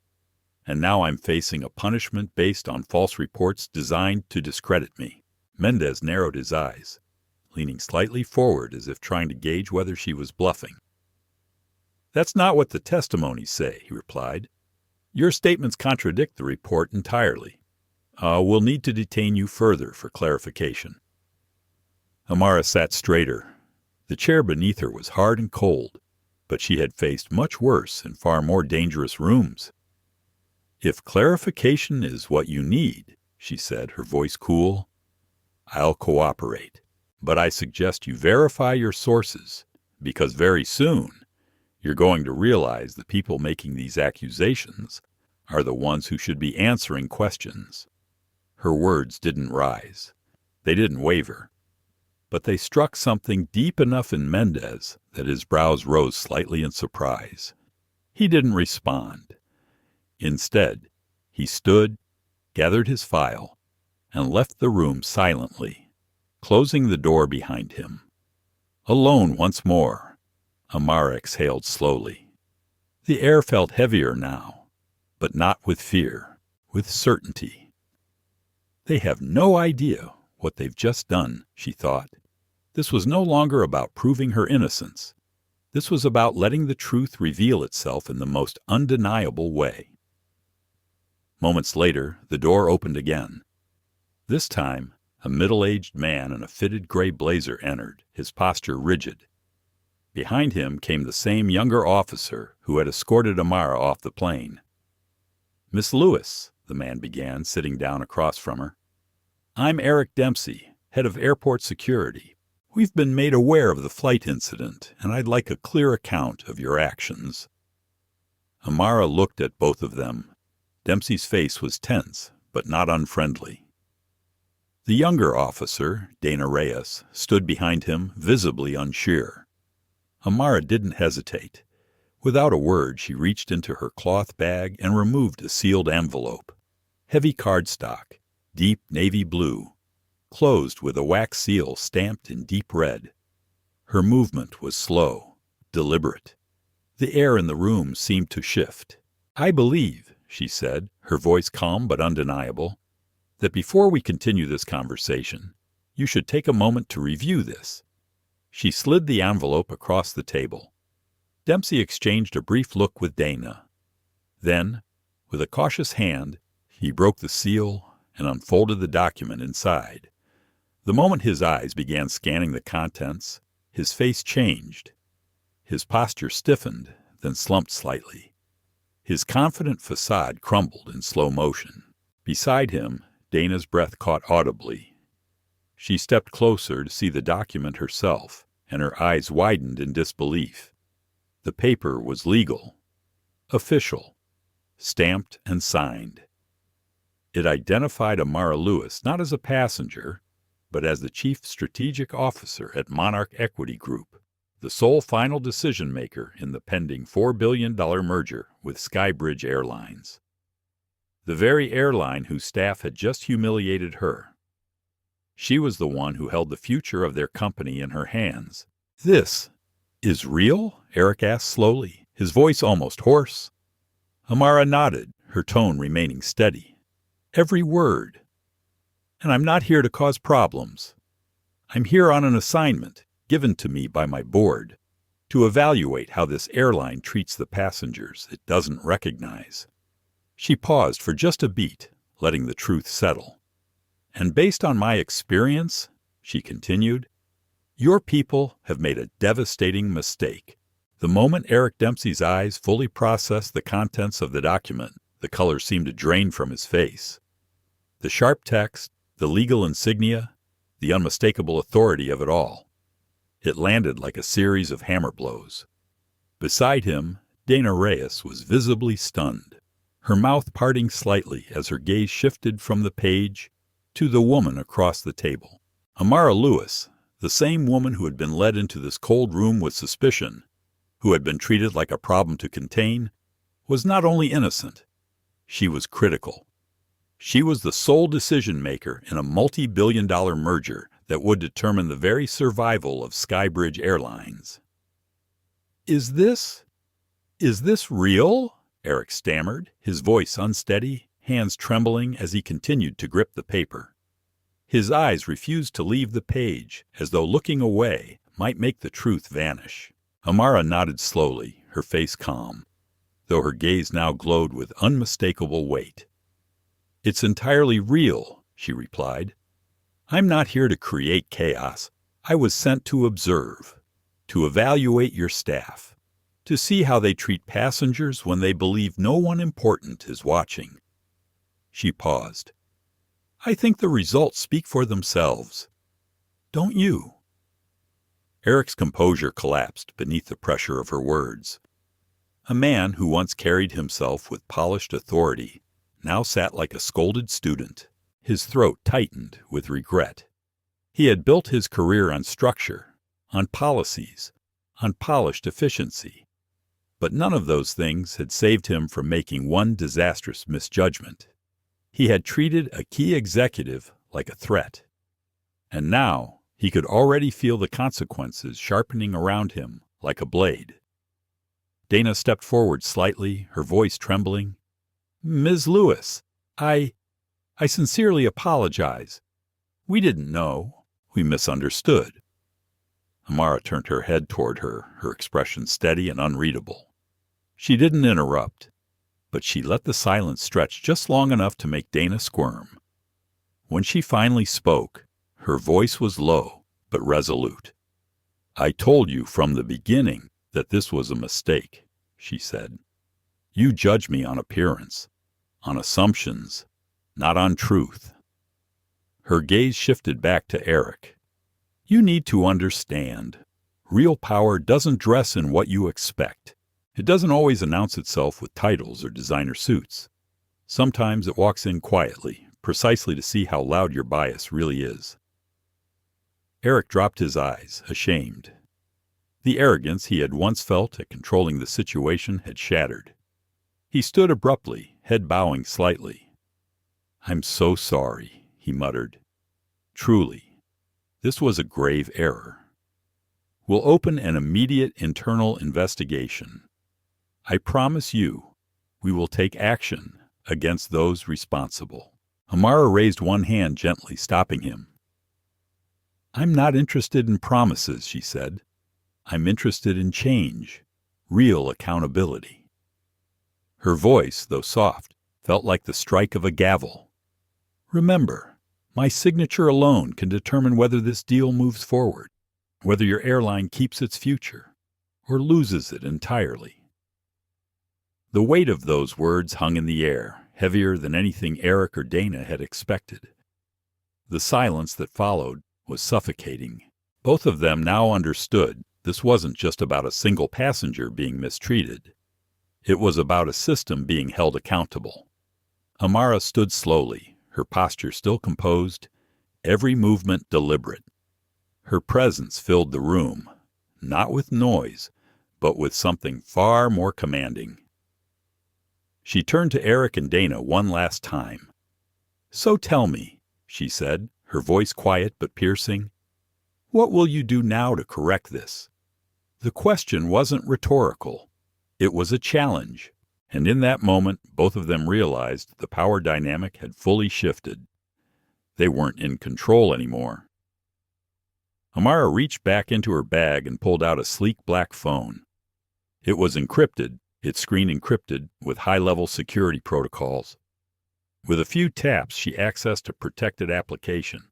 And now I'm facing a punishment based on false reports designed to discredit me." Mendez narrowed his eyes, leaning slightly forward as if trying to gauge whether she was bluffing. "That's not what the testimonies say," he replied. "Your statements contradict the report entirely. We'll need to detain you further for clarification." Amara sat straighter. The chair beneath her was hard and cold, but she had faced much worse and far more dangerous rooms. "If clarification is what you need," she said, her voice cool, "I'll cooperate. But I suggest you verify your sources, because very soon you're going to realize the people making these accusations are the ones who should be answering questions." Her words didn't rise. They didn't waver. But they struck something deep enough in Mendez that his brows rose slightly in surprise. He didn't respond. Instead, he stood, gathered his file, and left the room silently, closing the door behind him. Alone once more, Amara exhaled slowly. The air felt heavier now, but not with fear, with certainty. "They have no idea what they've just done," she thought. This was no longer about proving her innocence. This was about letting the truth reveal itself in the most undeniable way. Moments later, the door opened again. This time, a middle-aged man in a fitted gray blazer entered, his posture rigid. Behind him came the same younger officer who had escorted Amara off the plane. "Miss Lewis," the man began, sitting down across from her. "I'm Eric Dempsey, head of airport security. We've been made aware of the flight incident, and I'd like a clear account of your actions." Amara looked at both of them. Dempsey's face was tense, but not unfriendly. The younger officer, Dana Reyes, stood behind him, visibly unsure. Amara didn't hesitate. Without a word, she reached into her cloth bag and removed a sealed envelope. Heavy cardstock, deep navy blue, closed with a wax seal stamped in deep red. Her movement was slow, deliberate. The air in the room seemed to shift. "I believe," she said, her voice calm but undeniable, "that before we continue this conversation, you should take a moment to review this." She slid the envelope across the table. Dempsey exchanged a brief look with Dana. Then, with a cautious hand, he broke the seal and unfolded the document inside. The moment his eyes began scanning the contents, his face changed. His posture stiffened, then slumped slightly. His confident facade crumbled in slow motion. Beside him, Dana's breath caught audibly. She stepped closer to see the document herself, and her eyes widened in disbelief. The paper was legal, official, stamped and signed. It identified Amara Lewis not as a passenger, but as the chief strategic officer at Monarch Equity Group, the sole final decision-maker in the pending $4 billion merger with Skybridge Airlines. The very airline whose staff had just humiliated her. She was the one who held the future of their company in her hands. "This is real?" Eric asked slowly, his voice almost hoarse. Amara nodded, her tone remaining steady. "Every word. And I'm not here to cause problems. I'm here on an assignment given to me by my board to evaluate how this airline treats the passengers it doesn't recognize." She paused for just a beat, letting the truth settle. "And based on my experience," she continued, "your people have made a devastating mistake." The moment Eric Dempsey's eyes fully processed the contents of the document, the color seemed to drain from his face. The sharp text, the legal insignia, the unmistakable authority of it all. It landed like a series of hammer blows. Beside him, Dana Reyes was visibly stunned. her mouth parting slightly as her gaze shifted from the page to the woman across the table. Amara Lewis, the same woman who had been led into this cold room with suspicion, who had been treated like a problem to contain, was not only innocent, she was critical. She was the sole decision-maker in a multi-billion-dollar merger that would determine the very survival of Skybridge Airlines. Is this real?" Eric stammered, his voice unsteady, hands trembling as he continued to grip the paper. His eyes refused to leave the page, as though looking away might make the truth vanish. Amara nodded slowly, her face calm, though her gaze now glowed with unmistakable weight. "It's entirely real," she replied. "I'm not here to create chaos. I was sent to observe, to evaluate your staff, to see how they treat passengers when they believe no one important is watching." She paused. "I think the results speak for themselves. Don't you?" Eric's composure collapsed beneath the pressure of her words. A man who once carried himself with polished authority now sat like a scolded student, his throat tightened with regret. He had built his career on structure, on policies, on polished efficiency. But none of those things had saved him from making one disastrous misjudgment. He had treated a key executive like a threat. And now he could already feel the consequences sharpening around him like a blade. Dana stepped forward slightly, her voice trembling. "Ms. Lewis, I sincerely apologize. We didn't know. We misunderstood." Amara turned her head toward her, her expression steady and unreadable. She didn't interrupt, but she let the silence stretch just long enough to make Dana squirm. When she finally spoke, her voice was low but resolute. "I told you from the beginning that this was a mistake," she said. "You judge me on appearance, on assumptions, not on truth." Her gaze shifted back to Eric. "You need to understand. Real power doesn't dress in what you expect. It doesn't always announce itself with titles or designer suits. Sometimes it walks in quietly, precisely to see how loud your bias really is." Eric dropped his eyes, ashamed. The arrogance he had once felt at controlling the situation had shattered. He stood abruptly, head bowing slightly. "I'm so sorry," he muttered. "Truly, this was a grave error. We'll open an immediate internal investigation. I promise you, we will take action against those responsible." Amara raised one hand gently, stopping him. "I'm not interested in promises," she said. "I'm interested in change, real accountability." Her voice, though soft, felt like the strike of a gavel. "Remember, my signature alone can determine whether this deal moves forward, whether your airline keeps its future, or loses it entirely." The weight of those words hung in the air, heavier than anything Eric or Dana had expected. The silence that followed was suffocating. Both of them now understood this wasn't just about a single passenger being mistreated. It was about a system being held accountable. Amara stood slowly, her posture still composed, every movement deliberate. Her presence filled the room, not with noise, but with something far more commanding. She turned to Eric and Dana one last time. "So tell me," she said, her voice quiet but piercing, "what will you do now to correct this?" The question wasn't rhetorical. It was a challenge, and in that moment both of them realized the power dynamic had fully shifted. They weren't in control anymore. Amara reached back into her bag and pulled out a sleek black phone. It was encrypted, its screen encrypted with high-level security protocols. With a few taps, she accessed a protected application.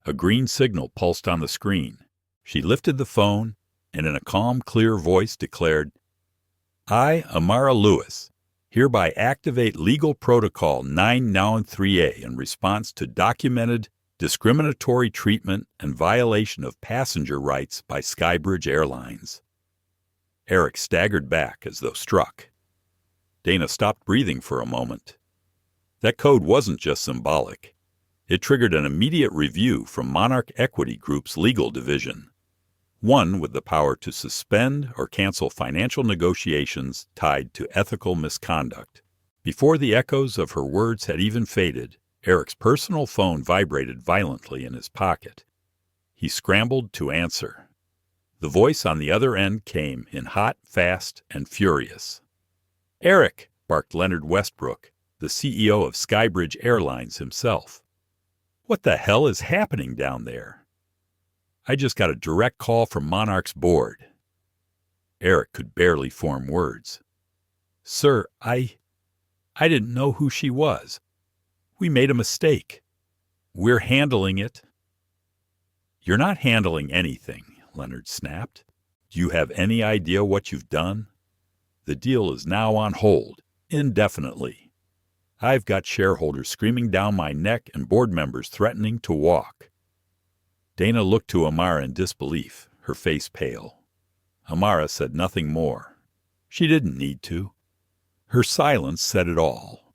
A green signal pulsed on the screen. She lifted the phone and in a calm, clear voice declared, "I, Amara Lewis, hereby activate Legal Protocol 993A in response to documented discriminatory treatment and violation of passenger rights by Skybridge Airlines." Eric staggered back as though struck. Dana stopped breathing for a moment. That code wasn't just symbolic. It triggered an immediate review from Monarch Equity Group's legal division, one with the power to suspend or cancel financial negotiations tied to ethical misconduct. Before the echoes of her words had even faded, Eric's personal phone vibrated violently in his pocket. He scrambled to answer. The voice on the other end came in hot, fast, and furious. "Eric," barked Leonard Westbrook, the CEO of Skybridge Airlines himself. "What the hell is happening down there?" "I just got a direct call from Monarch's board." Eric could barely form words. "Sir, I didn't know who she was. We made a mistake. We're handling it." "You're not handling anything," Leonard snapped. "Do you have any idea what you've done? The deal is now on hold, indefinitely. I've got shareholders screaming down my neck and board members threatening to walk." Dana looked to Amara in disbelief, her face pale. Amara said nothing more. She didn't need to. Her silence said it all.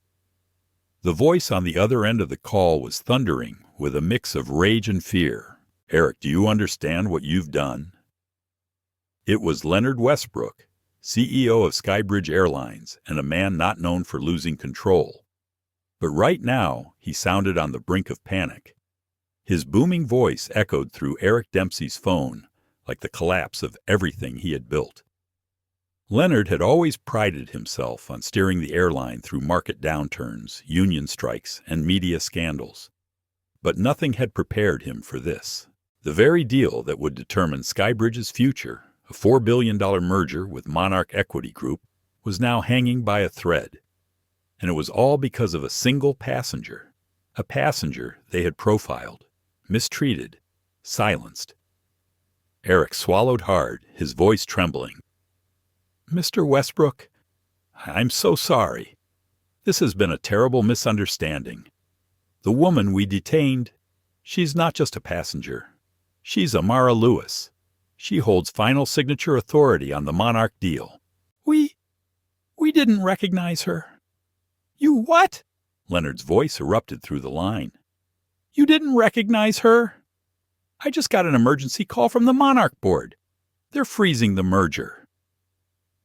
The voice on the other end of the call was thundering with a mix of rage and fear. "Eric, do you understand what you've done?" It was Leonard Westbrook, CEO of Skybridge Airlines, and a man not known for losing control. But right now, he sounded on the brink of panic. His booming voice echoed through Eric Dempsey's phone like the collapse of everything he had built. Leonard had always prided himself on steering the airline through market downturns, union strikes, and media scandals. But nothing had prepared him for this. The very deal that would determine Skybridge's future, a $4 billion merger with Monarch Equity Group, was now hanging by a thread. And it was all because of a single passenger, a passenger they had profiled, mistreated, silenced. Eric swallowed hard, his voice trembling. "Mr. Westbrook, I'm so sorry. This has been a terrible misunderstanding. The woman we detained, she's not just a passenger. She's Amara Lewis. She holds final signature authority on the Monarch deal." We didn't recognize her." "You what?" Leonard's voice erupted through the line. "You didn't recognize her?" "I just got an emergency call from the Monarch board. They're freezing the merger.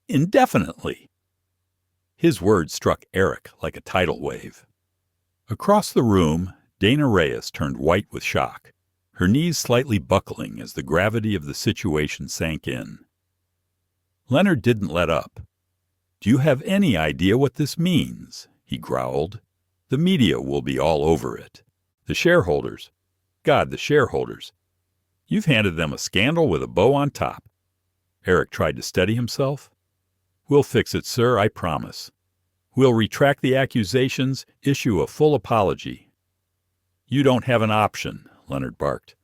Indefinitely." His words struck Eric like a tidal wave. Across the room, Dana Reyes turned white with shock, her knees slightly buckling as the gravity of the situation sank in. Leonard didn't let up. "Do you have any idea what this means?" he growled. "The media will be all over it. The shareholders, the shareholders. You've handed them a scandal with a bow on top." Eric tried to steady himself. "We'll fix it, sir, I promise. We'll retract the accusations, issue a full apology." "You don't have an option," Leonard barked.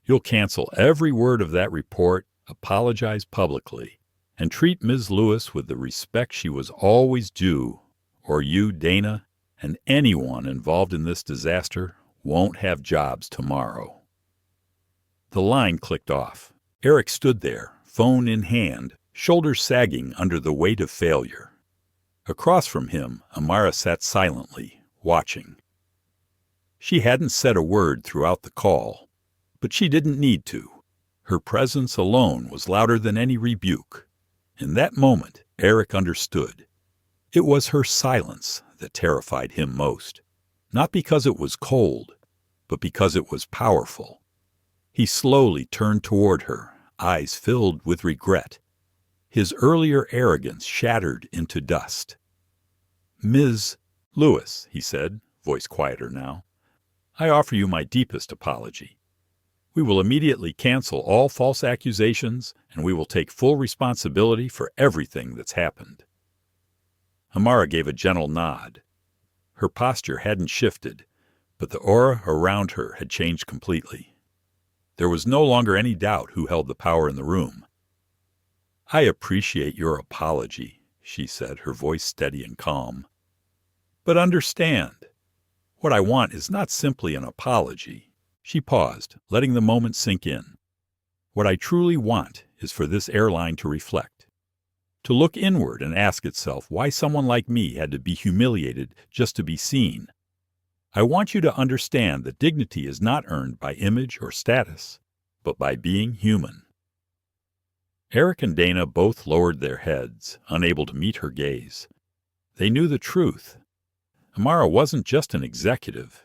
"You'll cancel every word of that report, apologize publicly, and treat Ms. Lewis with the respect she was always due, or you, Dana, and anyone involved in this disaster won't have jobs tomorrow." The line clicked off. Eric stood there, phone in hand, shoulders sagging under the weight of failure. Across from him, Amara sat silently, watching. She hadn't said a word throughout the call, but she didn't need to. Her presence alone was louder than any rebuke. In that moment, Eric understood. It was her silence that terrified him most, not because it was cold, but because it was powerful. He slowly turned toward her, eyes filled with regret. His earlier arrogance shattered into dust. "Ms. Lewis," he said, voice quieter now, "I offer you my deepest apology. We will immediately cancel all false accusations, and we will take full responsibility for everything that's happened." Amara gave a gentle nod. Her posture hadn't shifted, but the aura around her had changed completely. There was no longer any doubt who held the power in the room. "I appreciate your apology," she said, her voice steady and calm. "But understand, what I want is not simply an apology." She paused, letting the moment sink in. "What I truly want is for this airline to reflect. to look inward and ask itself why someone like me had to be humiliated just to be seen. I want you to understand that dignity is not earned by image or status, but by being human." Eric and Dana both lowered their heads, unable to meet her gaze. They knew the truth. Amara wasn't just an executive.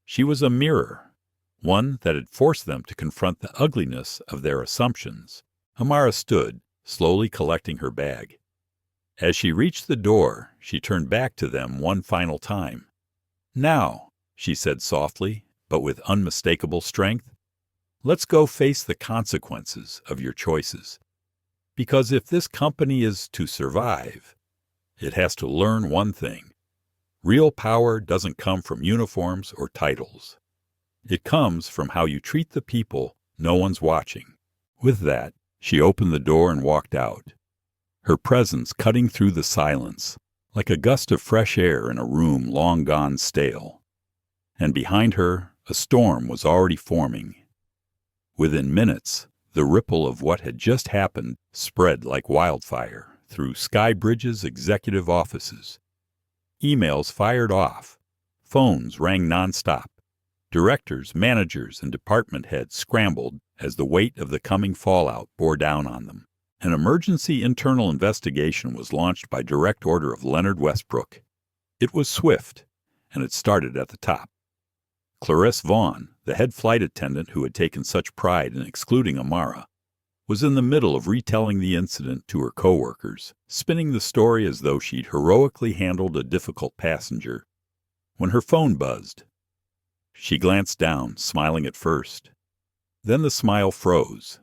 She was a mirror, one that had forced them to confront the ugliness of their assumptions. Amara stood, slowly collecting her bag. As she reached the door, she turned back to them one final time. "Now," she said softly, but with unmistakable strength, "let's go face the consequences of your choices. Because if this company is to survive, it has to learn one thing. Real power doesn't come from uniforms or titles. It comes from how you treat the people no one's watching." With that, she opened the door and walked out, her presence cutting through the silence like a gust of fresh air in a room long gone stale. And behind her, a storm was already forming. Within minutes, the ripple of what had just happened spread like wildfire through Skybridge's executive offices. Emails fired off. Phones rang nonstop. Directors, managers, and department heads scrambled as the weight of the coming fallout bore down on them. An emergency internal investigation was launched by direct order of Leonard Westbrook. It was swift, and it started at the top. Clarisse Vaughn, the head flight attendant who had taken such pride in excluding Amara, was in the middle of retelling the incident to her coworkers, spinning the story as though she'd heroically handled a difficult passenger, when her phone buzzed. She glanced down, smiling at first. Then the smile froze.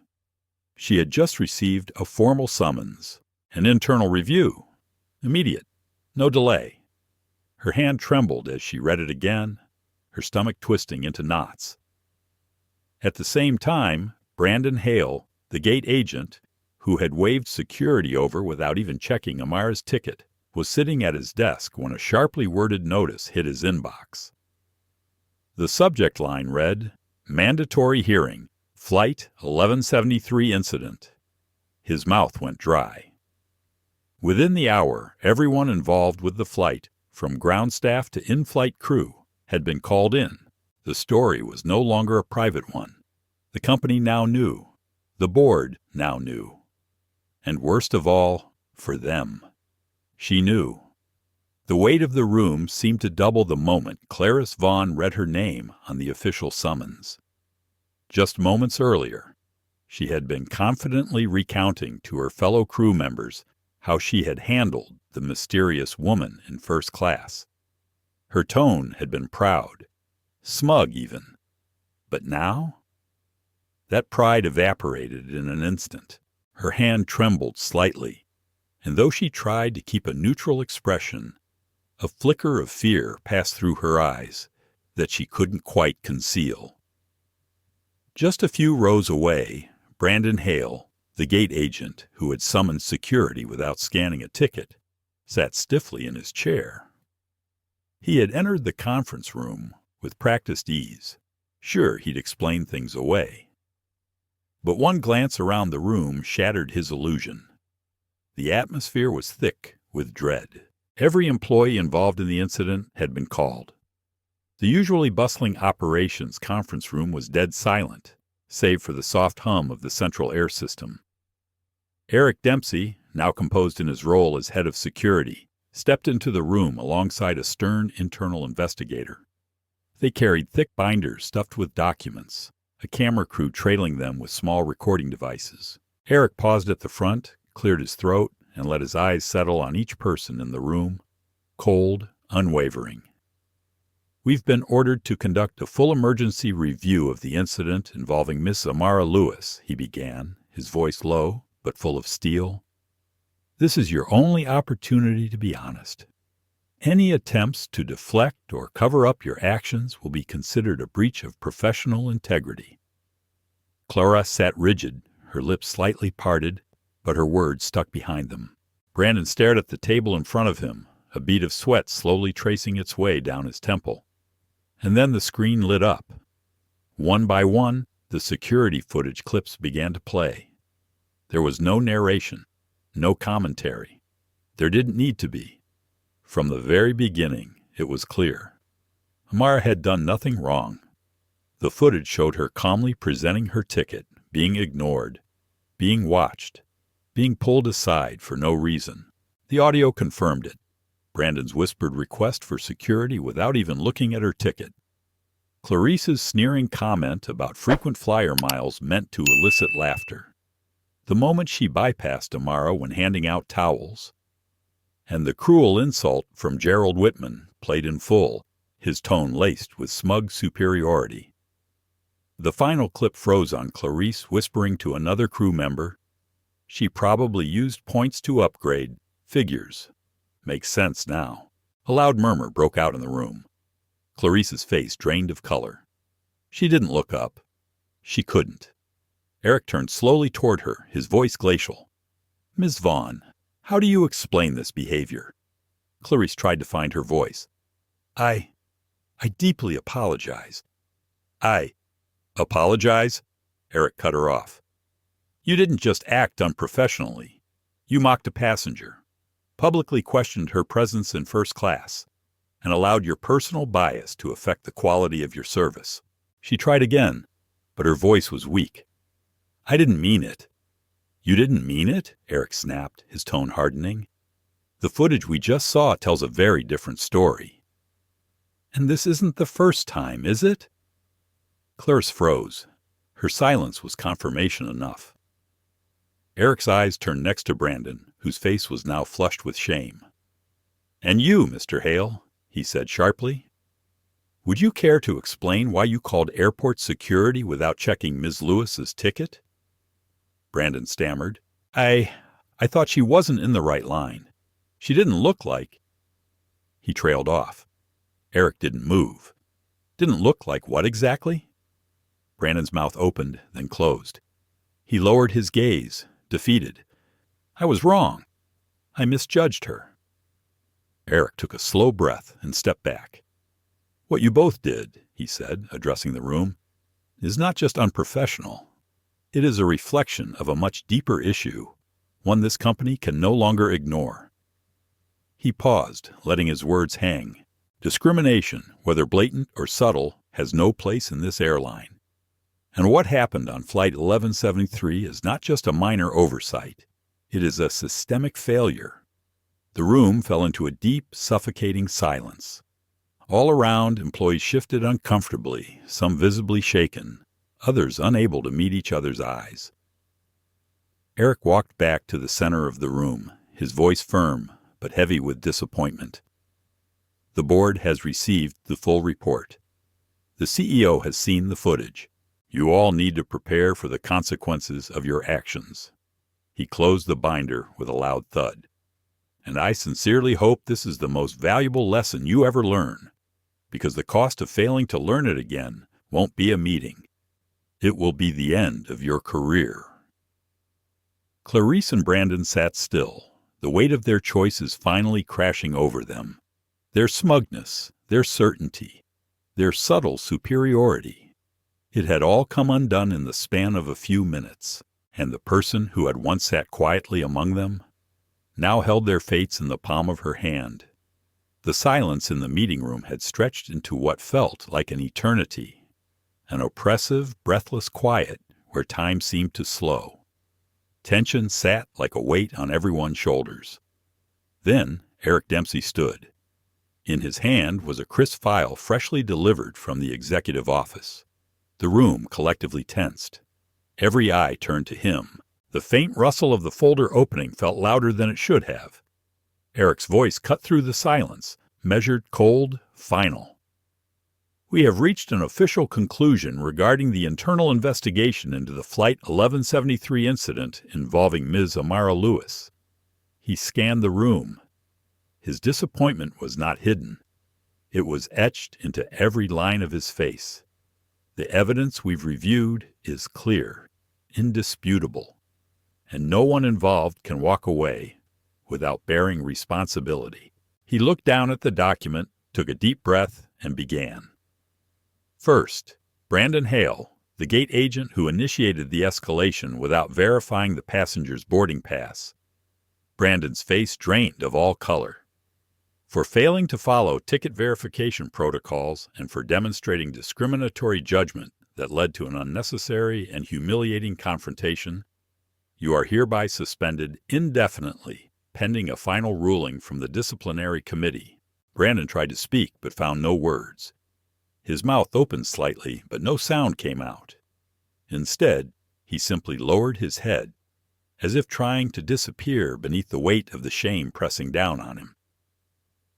She had just received a formal summons, an internal review. Immediate. No delay. Her hand trembled as she read it again, her stomach twisting into knots. At the same time, Brandon Hale, the gate agent, who had waved security over without even checking Amara's ticket, was sitting at his desk when a sharply worded notice hit his inbox. The subject line read, "Mandatory Hearing, Flight 1173 Incident." His mouth went dry. Within the hour, everyone involved with the flight, from ground staff to in-flight crew, had been called in. The story was no longer a private one. The company now knew. The board now knew. And worst of all, for them, she knew. The weight of the room seemed to double the moment Clarisse Vaughn read her name on the official summons. Just moments earlier, she had been confidently recounting to her fellow crew members how she had handled the mysterious woman in first class. Her tone had been proud, smug even. But now? That pride evaporated in an instant. Her hand trembled slightly, and though she tried to keep a neutral expression, a flicker of fear passed through her eyes that she couldn't quite conceal. Just a few rows away, Brandon Hale, the gate agent who had summoned security without scanning a ticket, sat stiffly in his chair. He had entered the conference room with practiced ease. Sure, he'd explain things away. But one glance around the room shattered his illusion. The atmosphere was thick with dread. Every employee involved in the incident had been called. The usually bustling operations conference room was dead silent, save for the soft hum of the central air system. Eric Dempsey, now composed in his role as head of security, stepped into the room alongside a stern internal investigator. They carried thick binders stuffed with documents, a camera crew trailing them with small recording devices. Eric paused at the front, cleared his throat, and let his eyes settle on each person in the room, cold, unwavering. "We've been ordered to conduct a full emergency review of the incident involving Miss Amara Lewis," he began, his voice low but full of steel. "This is your only opportunity to be honest. Any attempts to deflect or cover up your actions will be considered a breach of professional integrity." Clara sat rigid, her lips slightly parted, but her words stuck behind them. Brandon stared at the table in front of him, a bead of sweat slowly tracing its way down his temple. And then the screen lit up. One by one, the security footage clips began to play. There was no narration, no commentary. There didn't need to be. From the very beginning, it was clear. Amara had done nothing wrong. The footage showed her calmly presenting her ticket, being ignored, being watched, being pulled aside for no reason. The audio confirmed it. Brandon's whispered request for security without even looking at her ticket. Clarice's sneering comment about frequent flyer miles meant to elicit laughter. The moment she bypassed Amara when handing out towels. And the cruel insult from Gerald Whitman played in full, his tone laced with smug superiority. The final clip froze on Clarice whispering to another crew member, "She probably used points to upgrade. Figures. Makes sense now." A loud murmur broke out in the room. Clarice's face drained of color. She didn't look up. She couldn't. Eric turned slowly toward her, his voice glacial. "Ms. Vaughn, how do you explain this behavior?" Clarice tried to find her voice. I deeply apologize." Apologize? Eric cut her off. "You didn't just act unprofessionally. You mocked a passenger, publicly questioned her presence in first class, and allowed your personal bias to affect the quality of your service." She tried again, but her voice was weak. "I didn't mean it." "You didn't mean it?" Eric snapped, his tone hardening. "The footage we just saw tells a very different story." "And this isn't the first time, is it?" Clarice froze. Her silence was confirmation enough. Eric's eyes turned next to Brandon, whose face was now flushed with shame. "And you, Mr. Hale," he said sharply. "Would you care to explain why you called airport security without checking Ms. Lewis's ticket?" Brandon stammered. I thought she wasn't in the right line. She didn't look like—" He trailed off. Eric didn't move. "Didn't look like what exactly?" Brandon's mouth opened, then closed. He lowered his gaze, defeated. "I was wrong. I misjudged her." Eric took a slow breath and stepped back. "What you both did," he said, addressing the room, "is not just unprofessional. It is a reflection of a much deeper issue, one this company can no longer ignore." He paused, letting his words hang. "Discrimination, whether blatant or subtle, has no place in this airline. And what happened on Flight 1173 is not just a minor oversight. It is a systemic failure." The room fell into a deep, suffocating silence. All around, employees shifted uncomfortably, some visibly shaken, others unable to meet each other's eyes. Eric walked back to the center of the room, his voice firm, but heavy with disappointment. "The board has received the full report. The CEO has seen the footage. You all need to prepare for the consequences of your actions." He closed the binder with a loud thud. "And I sincerely hope this is the most valuable lesson you ever learn, because the cost of failing to learn it again won't be a meeting. It will be the end of your career." Clarice and Brandon sat still, the weight of their choices finally crashing over them. Their smugness, their certainty, their subtle superiority. It had all come undone in the span of a few minutes, and the person who had once sat quietly among them now held their fates in the palm of her hand. The silence in the meeting room had stretched into what felt like an eternity, an oppressive, breathless quiet where time seemed to slow. Tension sat like a weight on everyone's shoulders. Then Eric Dempsey stood. In his hand was a crisp file freshly delivered from the executive office. The room collectively tensed. Every eye turned to him. The faint rustle of the folder opening felt louder than it should have. Eric's voice cut through the silence, measured, cold, final. "We have reached an official conclusion regarding the internal investigation into the Flight 1173 incident involving Ms. Amara Lewis." He scanned the room. His disappointment was not hidden. It was etched into every line of his face. "The evidence we've reviewed is clear, indisputable, and no one involved can walk away without bearing responsibility." He looked down at the document, took a deep breath, and began. First, Brandon Hale, the gate agent who initiated the escalation without verifying the passenger's boarding pass. Brandon's face drained of all color. For failing to follow ticket verification protocols and for demonstrating discriminatory judgment that led to an unnecessary and humiliating confrontation, you are hereby suspended indefinitely, pending a final ruling from the disciplinary committee. Brandon tried to speak but found no words. His mouth opened slightly, but no sound came out. Instead, he simply lowered his head, as if trying to disappear beneath the weight of the shame pressing down on him.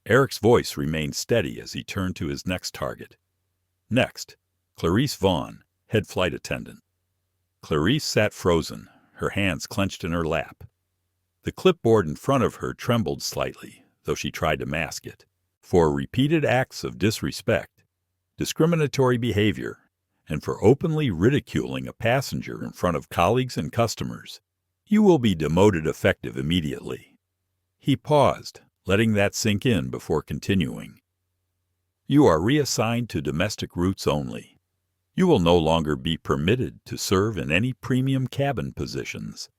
Eric's voice remained steady as he turned to his next target. Next, Clarice Vaughn, head flight attendant. Clarice sat frozen, her hands clenched in her lap. The clipboard in front of her trembled slightly, though she tried to mask it. For repeated acts of disrespect, discriminatory behavior, and for openly ridiculing a passenger in front of colleagues and customers, you will be demoted effective immediately. He paused, letting that sink in before continuing. You are reassigned to domestic routes only. You will no longer be permitted to serve in any premium cabin positions.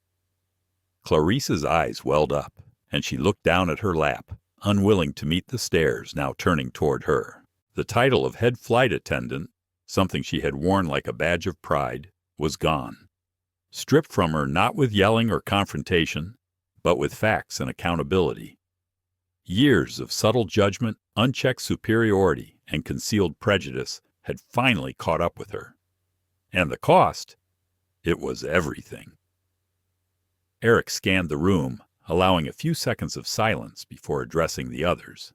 Clarice's eyes welled up, and she looked down at her lap, unwilling to meet the stares now turning toward her. The title of head flight attendant, something she had worn like a badge of pride, was gone. Stripped from her not with yelling or confrontation, but with facts and accountability. Years of subtle judgment, unchecked superiority, and concealed prejudice had finally caught up with her. And the cost? It was everything. Eric scanned the room, allowing a few seconds of silence before addressing the others.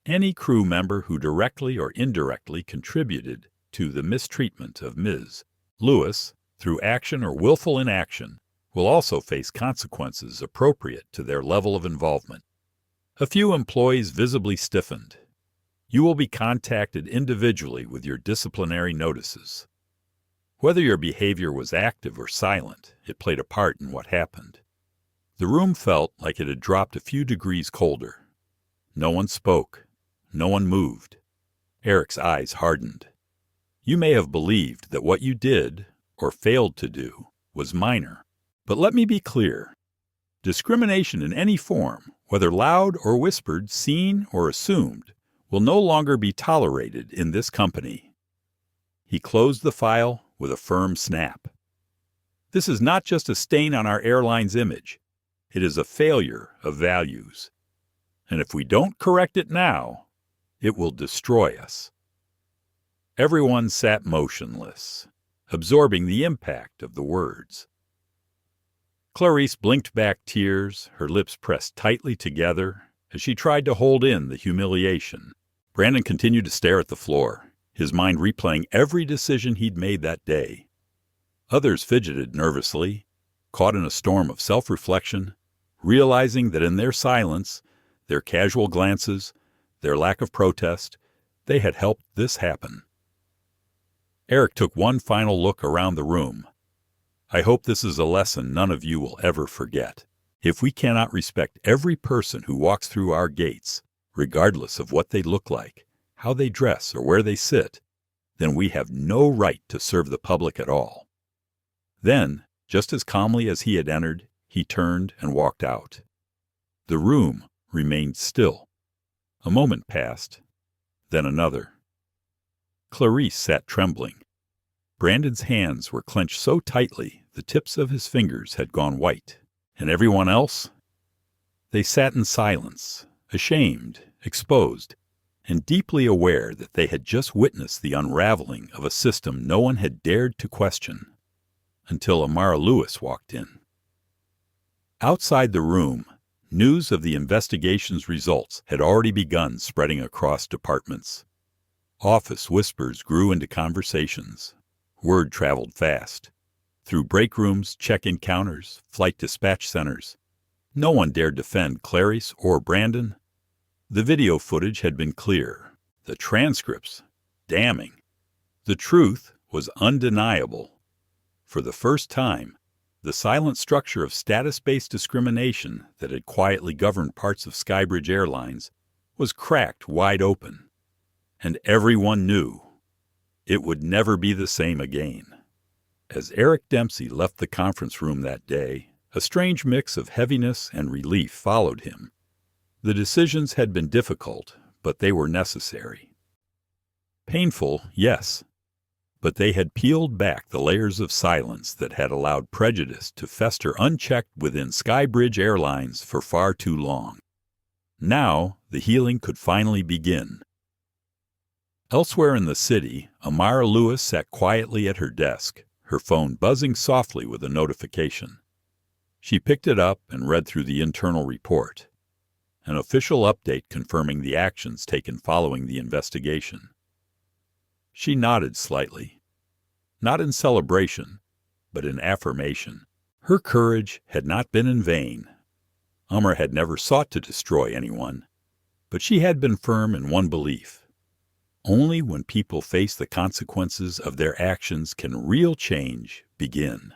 Any crew member who directly or indirectly contributed to the mistreatment of Ms. Lewis, through action or willful inaction, will also face consequences appropriate to their level of involvement. A few employees visibly stiffened. You will be contacted individually with your disciplinary notices. Whether your behavior was active or silent, it played a part in what happened. The room felt like it had dropped a few degrees colder. No one spoke. No one moved. Eric's eyes hardened. You may have believed that what you did, or failed to do, was minor. But let me be clear. Discrimination in any form, whether loud or whispered, seen or assumed, will no longer be tolerated in this company. He closed the file with a firm snap. This is not just a stain on our airline's image. It is a failure of values. And if we don't correct it now, it will destroy us. Everyone sat motionless, absorbing the impact of the words. Clarice blinked back tears, her lips pressed tightly together as she tried to hold in the humiliation. Brandon continued to stare at the floor, his mind replaying every decision he'd made that day. Others fidgeted nervously, caught in a storm of self-reflection, realizing that in their silence, their casual glances, their lack of protest, they had helped this happen. Eric took one final look around the room. I hope this is a lesson none of you will ever forget. If we cannot respect every person who walks through our gates, regardless of what they look like, how they dress, or where they sit, then we have no right to serve the public at all. Then, just as calmly as he had entered, he turned and walked out. The room remained still. A moment passed, then another. Clarice sat trembling. Brandon's hands were clenched so tightly the tips of his fingers had gone white. And everyone else? They sat in silence, ashamed, exposed, and deeply aware that they had just witnessed the unraveling of a system no one had dared to question, until Amara Lewis walked in. Outside the room, news of the investigation's results had already begun spreading across departments. Office whispers grew into conversations. Word traveled fast. Through break rooms, check-in counters, flight dispatch centers. No one dared defend Clarice or Brandon. The video footage had been clear. The transcripts, damning. The truth was undeniable. For the first time, the silent structure of status-based discrimination that had quietly governed parts of Skybridge Airlines was cracked wide open. And everyone knew it would never be the same again. As Eric Dempsey left the conference room that day, A strange mix of heaviness and relief followed him. The decisions had been difficult, but they were necessary. Painful, yes, but they had peeled back the layers of silence that had allowed prejudice to fester unchecked within Skybridge Airlines for far too long. Now, the healing could finally begin. Elsewhere in the city, Amara Lewis sat quietly at her desk, her phone buzzing softly with a notification. She picked it up and read through the internal report, an official update confirming the actions taken following the investigation. She nodded slightly, not in celebration, but in affirmation. Her courage had not been in vain. Amara had never sought to destroy anyone, but she had been firm in one belief. Only when people face the consequences of their actions can real change begin.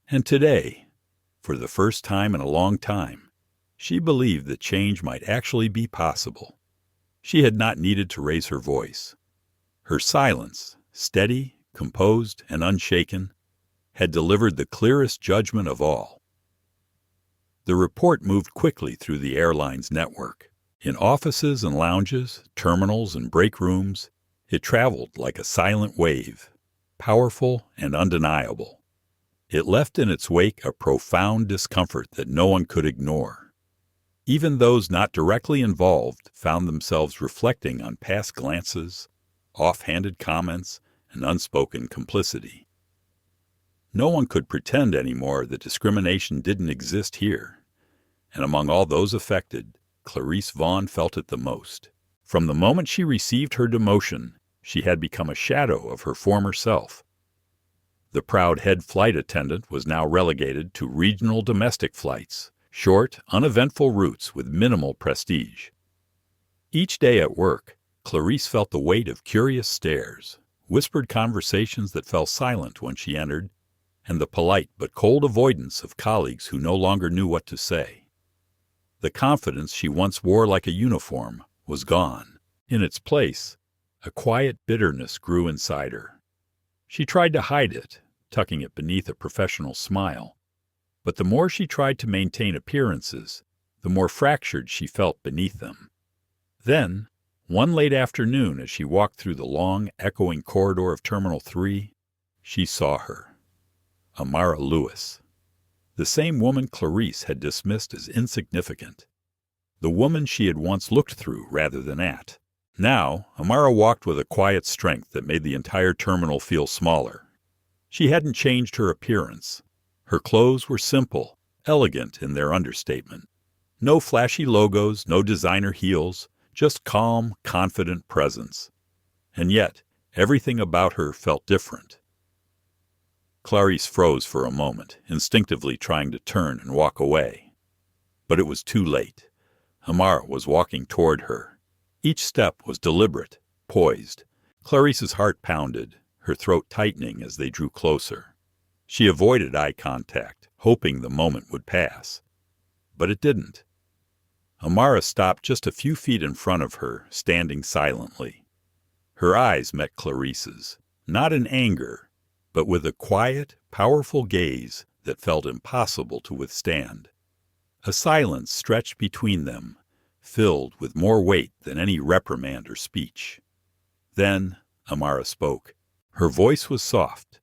And today, for the first time in a long time, she believed that change might actually be possible. She had not needed to raise her voice. Her silence, steady, composed, and unshaken, had delivered the clearest judgment of all. The report moved quickly through the airline's network. In offices and lounges, terminals and break rooms, it traveled like a silent wave, powerful and undeniable. It left in its wake a profound discomfort that no one could ignore. Even those not directly involved found themselves reflecting on past glances, off-handed comments, and unspoken complicity. No one could pretend anymore that discrimination didn't exist here, and among all those affected, Clarice Vaughn felt it the most. From the moment she received her demotion, she had become a shadow of her former self. The proud head flight attendant was now relegated to regional domestic flights, short, uneventful routes with minimal prestige. Each day at work, Clarice felt the weight of curious stares, whispered conversations that fell silent when she entered, and the polite but cold avoidance of colleagues who no longer knew what to say. The confidence she once wore like a uniform was gone. In its place, a quiet bitterness grew inside her. She tried to hide it, tucking it beneath a professional smile. But the more she tried to maintain appearances, the more fractured she felt beneath them. Then, one late afternoon as she walked through the long, echoing corridor of Terminal 3, she saw her. Amara Lewis. The same woman Clarice had dismissed as insignificant. The woman she had once looked through rather than at. Now, Amara walked with a quiet strength that made the entire terminal feel smaller. She hadn't changed her appearance. Her clothes were simple, elegant in their understatement. No flashy logos, no designer heels, just calm, confident presence. And yet, everything about her felt different. Clarice froze for a moment, instinctively trying to turn and walk away. But it was too late. Amara was walking toward her. Each step was deliberate, poised. Clarice's heart pounded, her throat tightening as they drew closer. She avoided eye contact, hoping the moment would pass. But it didn't. Amara stopped just a few feet in front of her, standing silently. Her eyes met Clarice's, not in anger, but with a quiet, powerful gaze that felt impossible to withstand. A silence stretched between them, filled with more weight than any reprimand or speech. Then Amara spoke. Her voice was soft,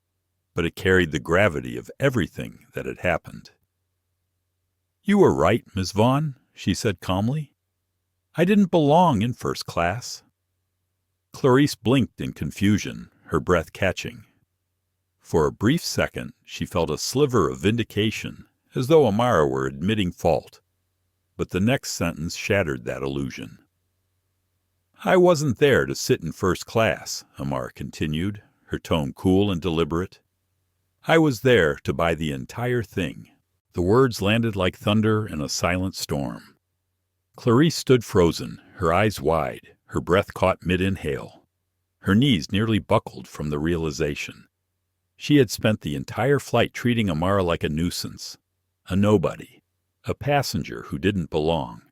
but it carried the gravity of everything that had happened. "You were right, Miss Vaughn," she said calmly. "I didn't belong in first class." Clarice blinked in confusion, her breath catching. For a brief second, she felt a sliver of vindication, as though Amara were admitting fault. But the next sentence shattered that illusion. "I wasn't there to sit in first class," Amara continued, her tone cool and deliberate. "I was there to buy the entire thing." The words landed like thunder in a silent storm. Clarice stood frozen, her eyes wide, her breath caught mid-inhale. Her knees nearly buckled from the realization. She had spent the entire flight treating Amara like a nuisance, a nobody, a passenger who didn't belong.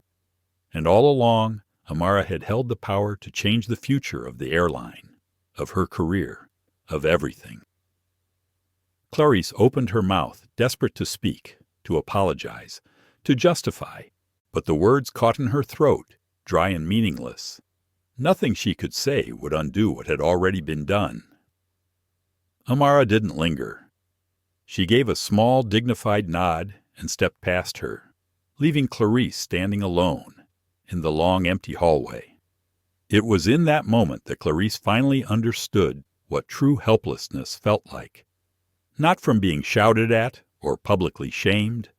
And all along, Amara had held the power to change the future of the airline, of her career, of everything. Clarice opened her mouth, desperate to speak, to apologize, to justify, but the words caught in her throat, dry and meaningless. Nothing she could say would undo what had already been done. Amara didn't linger. She gave a small, dignified nod and stepped past her, leaving Clarice standing alone in the long, empty hallway. It was in that moment that Clarice finally understood what true helplessness felt like. Not from being shouted at or publicly shamed,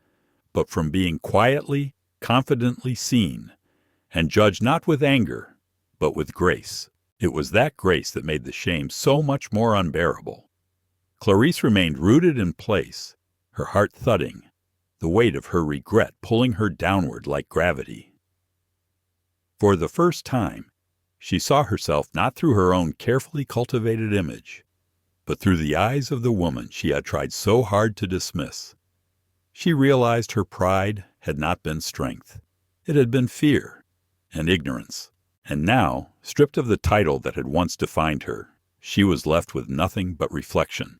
but from being quietly, confidently seen, and judged not with anger, but with grace. It was that grace that made the shame so much more unbearable. Clarice remained rooted in place, her heart thudding, the weight of her regret pulling her downward like gravity. For the first time, she saw herself not through her own carefully cultivated image, but through the eyes of the woman she had tried so hard to dismiss. She realized her pride had not been strength. It had been fear and ignorance. And now, stripped of the title that had once defined her, she was left with nothing but reflection.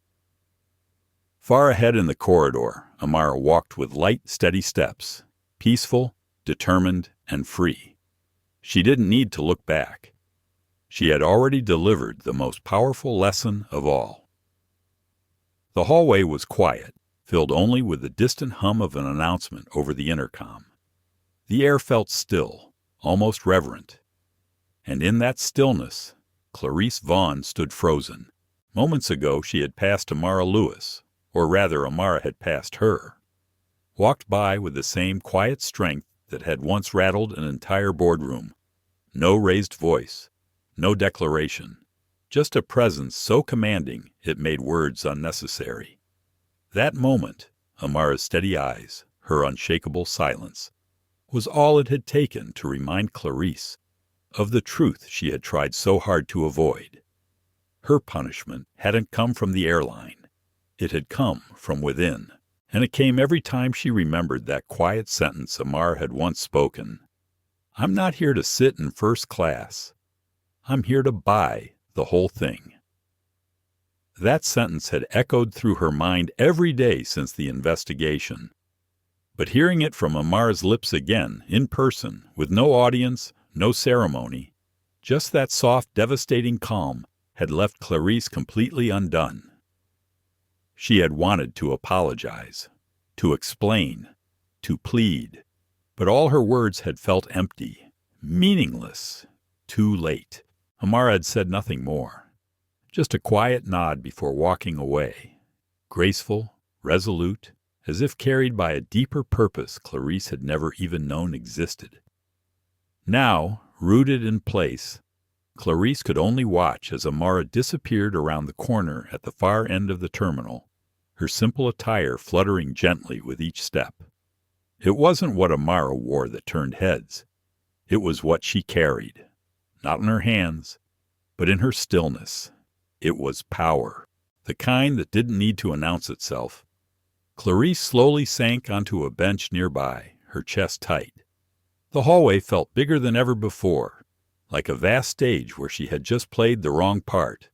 Far ahead in the corridor, Amara walked with light, steady steps, peaceful, determined, and free. She didn't need to look back. She had already delivered the most powerful lesson of all. The hallway was quiet, filled only with the distant hum of an announcement over the intercom. The air felt still, almost reverent. And in that stillness, Clarice Vaughn stood frozen. Moments ago she had passed Amara Lewis, or rather Amara had passed her, walked by with the same quiet strength that had once rattled an entire boardroom. No raised voice, no declaration, just a presence so commanding it made words unnecessary. That moment, Amara's steady eyes, her unshakable silence, was all it had taken to remind Clarice of the truth she had tried so hard to avoid. Her punishment hadn't come from the airline. It had come from within, and it came every time she remembered that quiet sentence Amara had once spoken. "I'm not here to sit in first class. I'm here to buy the whole thing." That sentence had echoed through her mind every day since the investigation. But hearing it from Amara's lips again, in person, with no audience, no ceremony, just that soft, devastating calm had left Clarice completely undone. She had wanted to apologize, to explain, to plead, but all her words had felt empty, meaningless, too late. Amara had said nothing more, just a quiet nod before walking away, graceful, resolute, as if carried by a deeper purpose Clarice had never even known existed. Now, rooted in place, Clarice could only watch as Amara disappeared around the corner at the far end of the terminal, her simple attire fluttering gently with each step. It wasn't what Amara wore that turned heads. It was what she carried, not in her hands, but in her stillness. It was power, the kind that didn't need to announce itself. Clarice slowly sank onto a bench nearby, her chest tight. The hallway felt bigger than ever before, like a vast stage where she had just played the wrong part.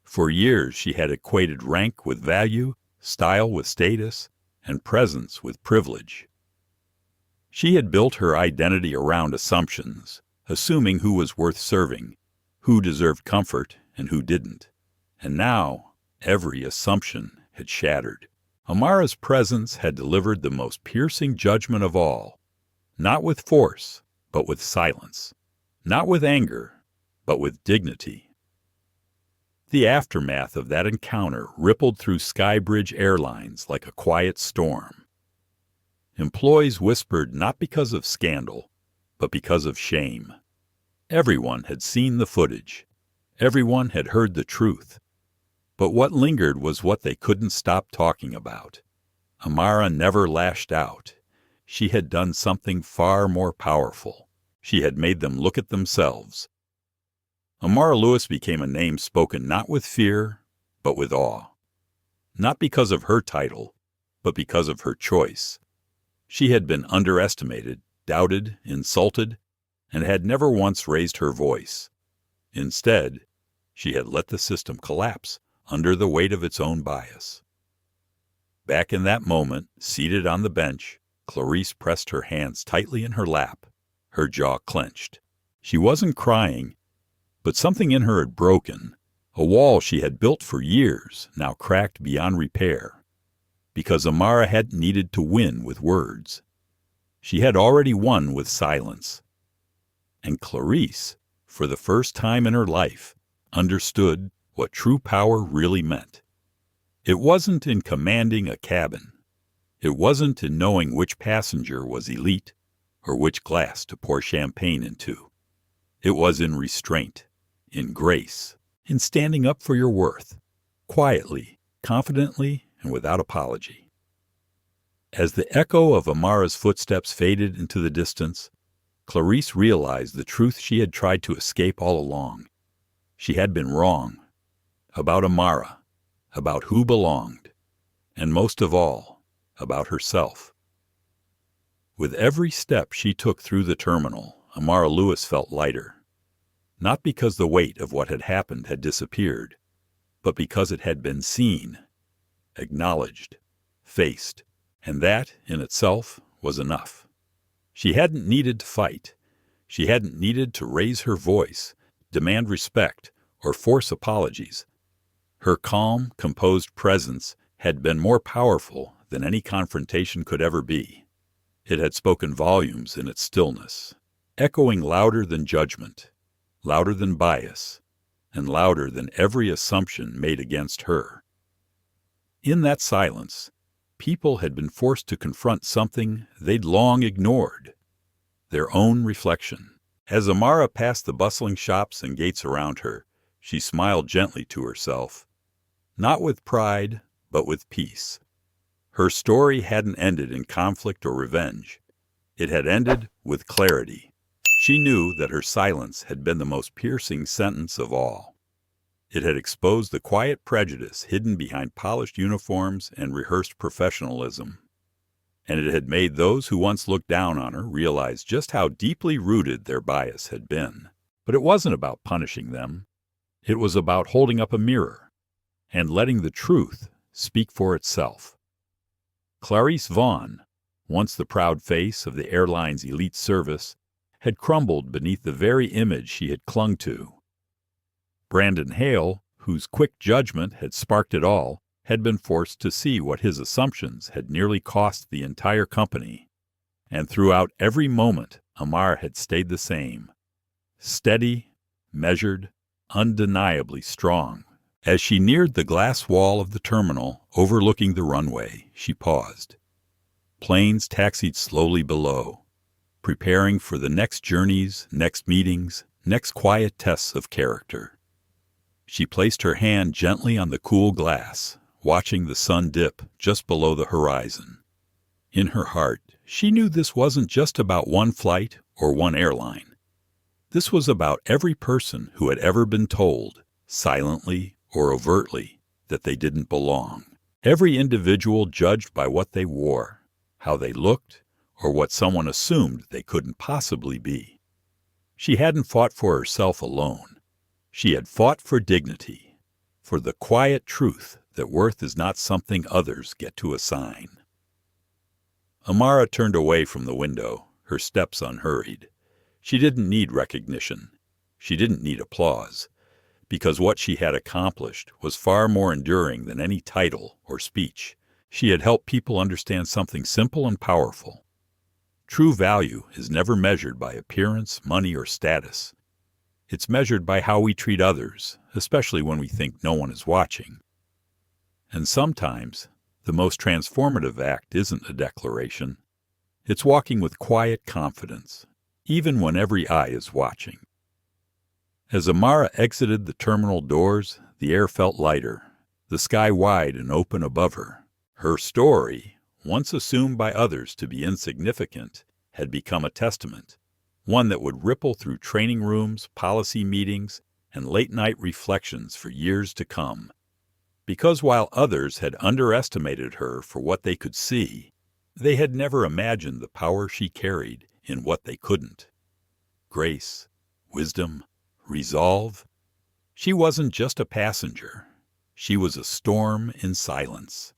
For years she had equated rank with value, style with status, and presence with privilege. She had built her identity around assumptions, assuming who was worth serving, who deserved comfort, and who didn't. And now, every assumption had shattered. Amara's presence had delivered the most piercing judgment of all, not with force, but with silence, not with anger, but with dignity. The aftermath of that encounter rippled through Skybridge Airlines like a quiet storm. Employees whispered not because of scandal, but because of shame. Everyone had seen the footage. Everyone had heard the truth. But what lingered was what they couldn't stop talking about. Amara never lashed out. She had done something far more powerful. She had made them look at themselves. Amara Lewis became a name spoken not with fear, but with awe. Not because of her title, but because of her choice. She had been underestimated, doubted, insulted, and had never once raised her voice. Instead, she had let the system collapse under the weight of its own bias. Back in that moment, seated on the bench, Clarice pressed her hands tightly in her lap, her jaw clenched. She wasn't crying, but something in her had broken. A wall she had built for years, now cracked beyond repair. Because Amara hadn't needed to win with words. She had already won with silence. And Clarice, for the first time in her life, understood what true power really meant. It wasn't in commanding a cabin. It wasn't in knowing which passenger was elite or which glass to pour champagne into. It was in restraint, in grace, in standing up for your worth, quietly, confidently, and without apology. As the echo of Amara's footsteps faded into the distance, Clarice realized the truth she had tried to escape all along. She had been wrong. About Amara, about who belonged, and most of all, about herself. With every step she took through the terminal, Amara Lewis felt lighter. Not because the weight of what had happened had disappeared, but because it had been seen, acknowledged, faced, and that, in itself, was enough. She hadn't needed to fight. She hadn't needed to raise her voice, demand respect, or force apologies. Her calm, composed presence had been more powerful than any confrontation could ever be. It had spoken volumes in its stillness, echoing louder than judgment, louder than bias, and louder than every assumption made against her. In that silence, people had been forced to confront something they'd long ignored, their own reflection. As Amara passed the bustling shops and gates around her, she smiled gently to herself, not with pride, but with peace. Her story hadn't ended in conflict or revenge. It had ended with clarity. She knew that her silence had been the most piercing sentence of all. It had exposed the quiet prejudice hidden behind polished uniforms and rehearsed professionalism. And it had made those who once looked down on her realize just how deeply rooted their bias had been. But it wasn't about punishing them. It was about holding up a mirror and letting the truth speak for itself. Clarice Vaughn, once the proud face of the airline's elite service, had crumbled beneath the very image she had clung to. Brandon Hale, whose quick judgment had sparked it all, had been forced to see what his assumptions had nearly cost the entire company. And throughout every moment, Amara had stayed the same. Steady, measured, undeniably strong. As she neared the glass wall of the terminal overlooking the runway, she paused. Planes taxied slowly below, preparing for the next journeys, next meetings, next quiet tests of character. She placed her hand gently on the cool glass, watching the sun dip just below the horizon. In her heart, she knew this wasn't just about one flight or one airline. This was about every person who had ever been told, silently or overtly, that they didn't belong. Every individual judged by what they wore, how they looked, or what someone assumed they couldn't possibly be. She hadn't fought for herself alone. She had fought for dignity, for the quiet truth that worth is not something others get to assign. Amara turned away from the window, her steps unhurried. She didn't need recognition. She didn't need applause, because what she had accomplished was far more enduring than any title or speech. She had helped people understand something simple and powerful. True value is never measured by appearance, money, or status. It's measured by how we treat others, especially when we think no one is watching. And sometimes, the most transformative act isn't a declaration. It's walking with quiet confidence, even when every eye is watching. As Amara exited the terminal doors, the air felt lighter, the sky wide and open above her. Her story, once assumed by others to be insignificant, had become a testament, one that would ripple through training rooms, policy meetings, and late-night reflections for years to come. Because while others had underestimated her for what they could see, they had never imagined the power she carried in what they couldn't. Grace, wisdom, resolve. She wasn't just a passenger. She was a storm in silence.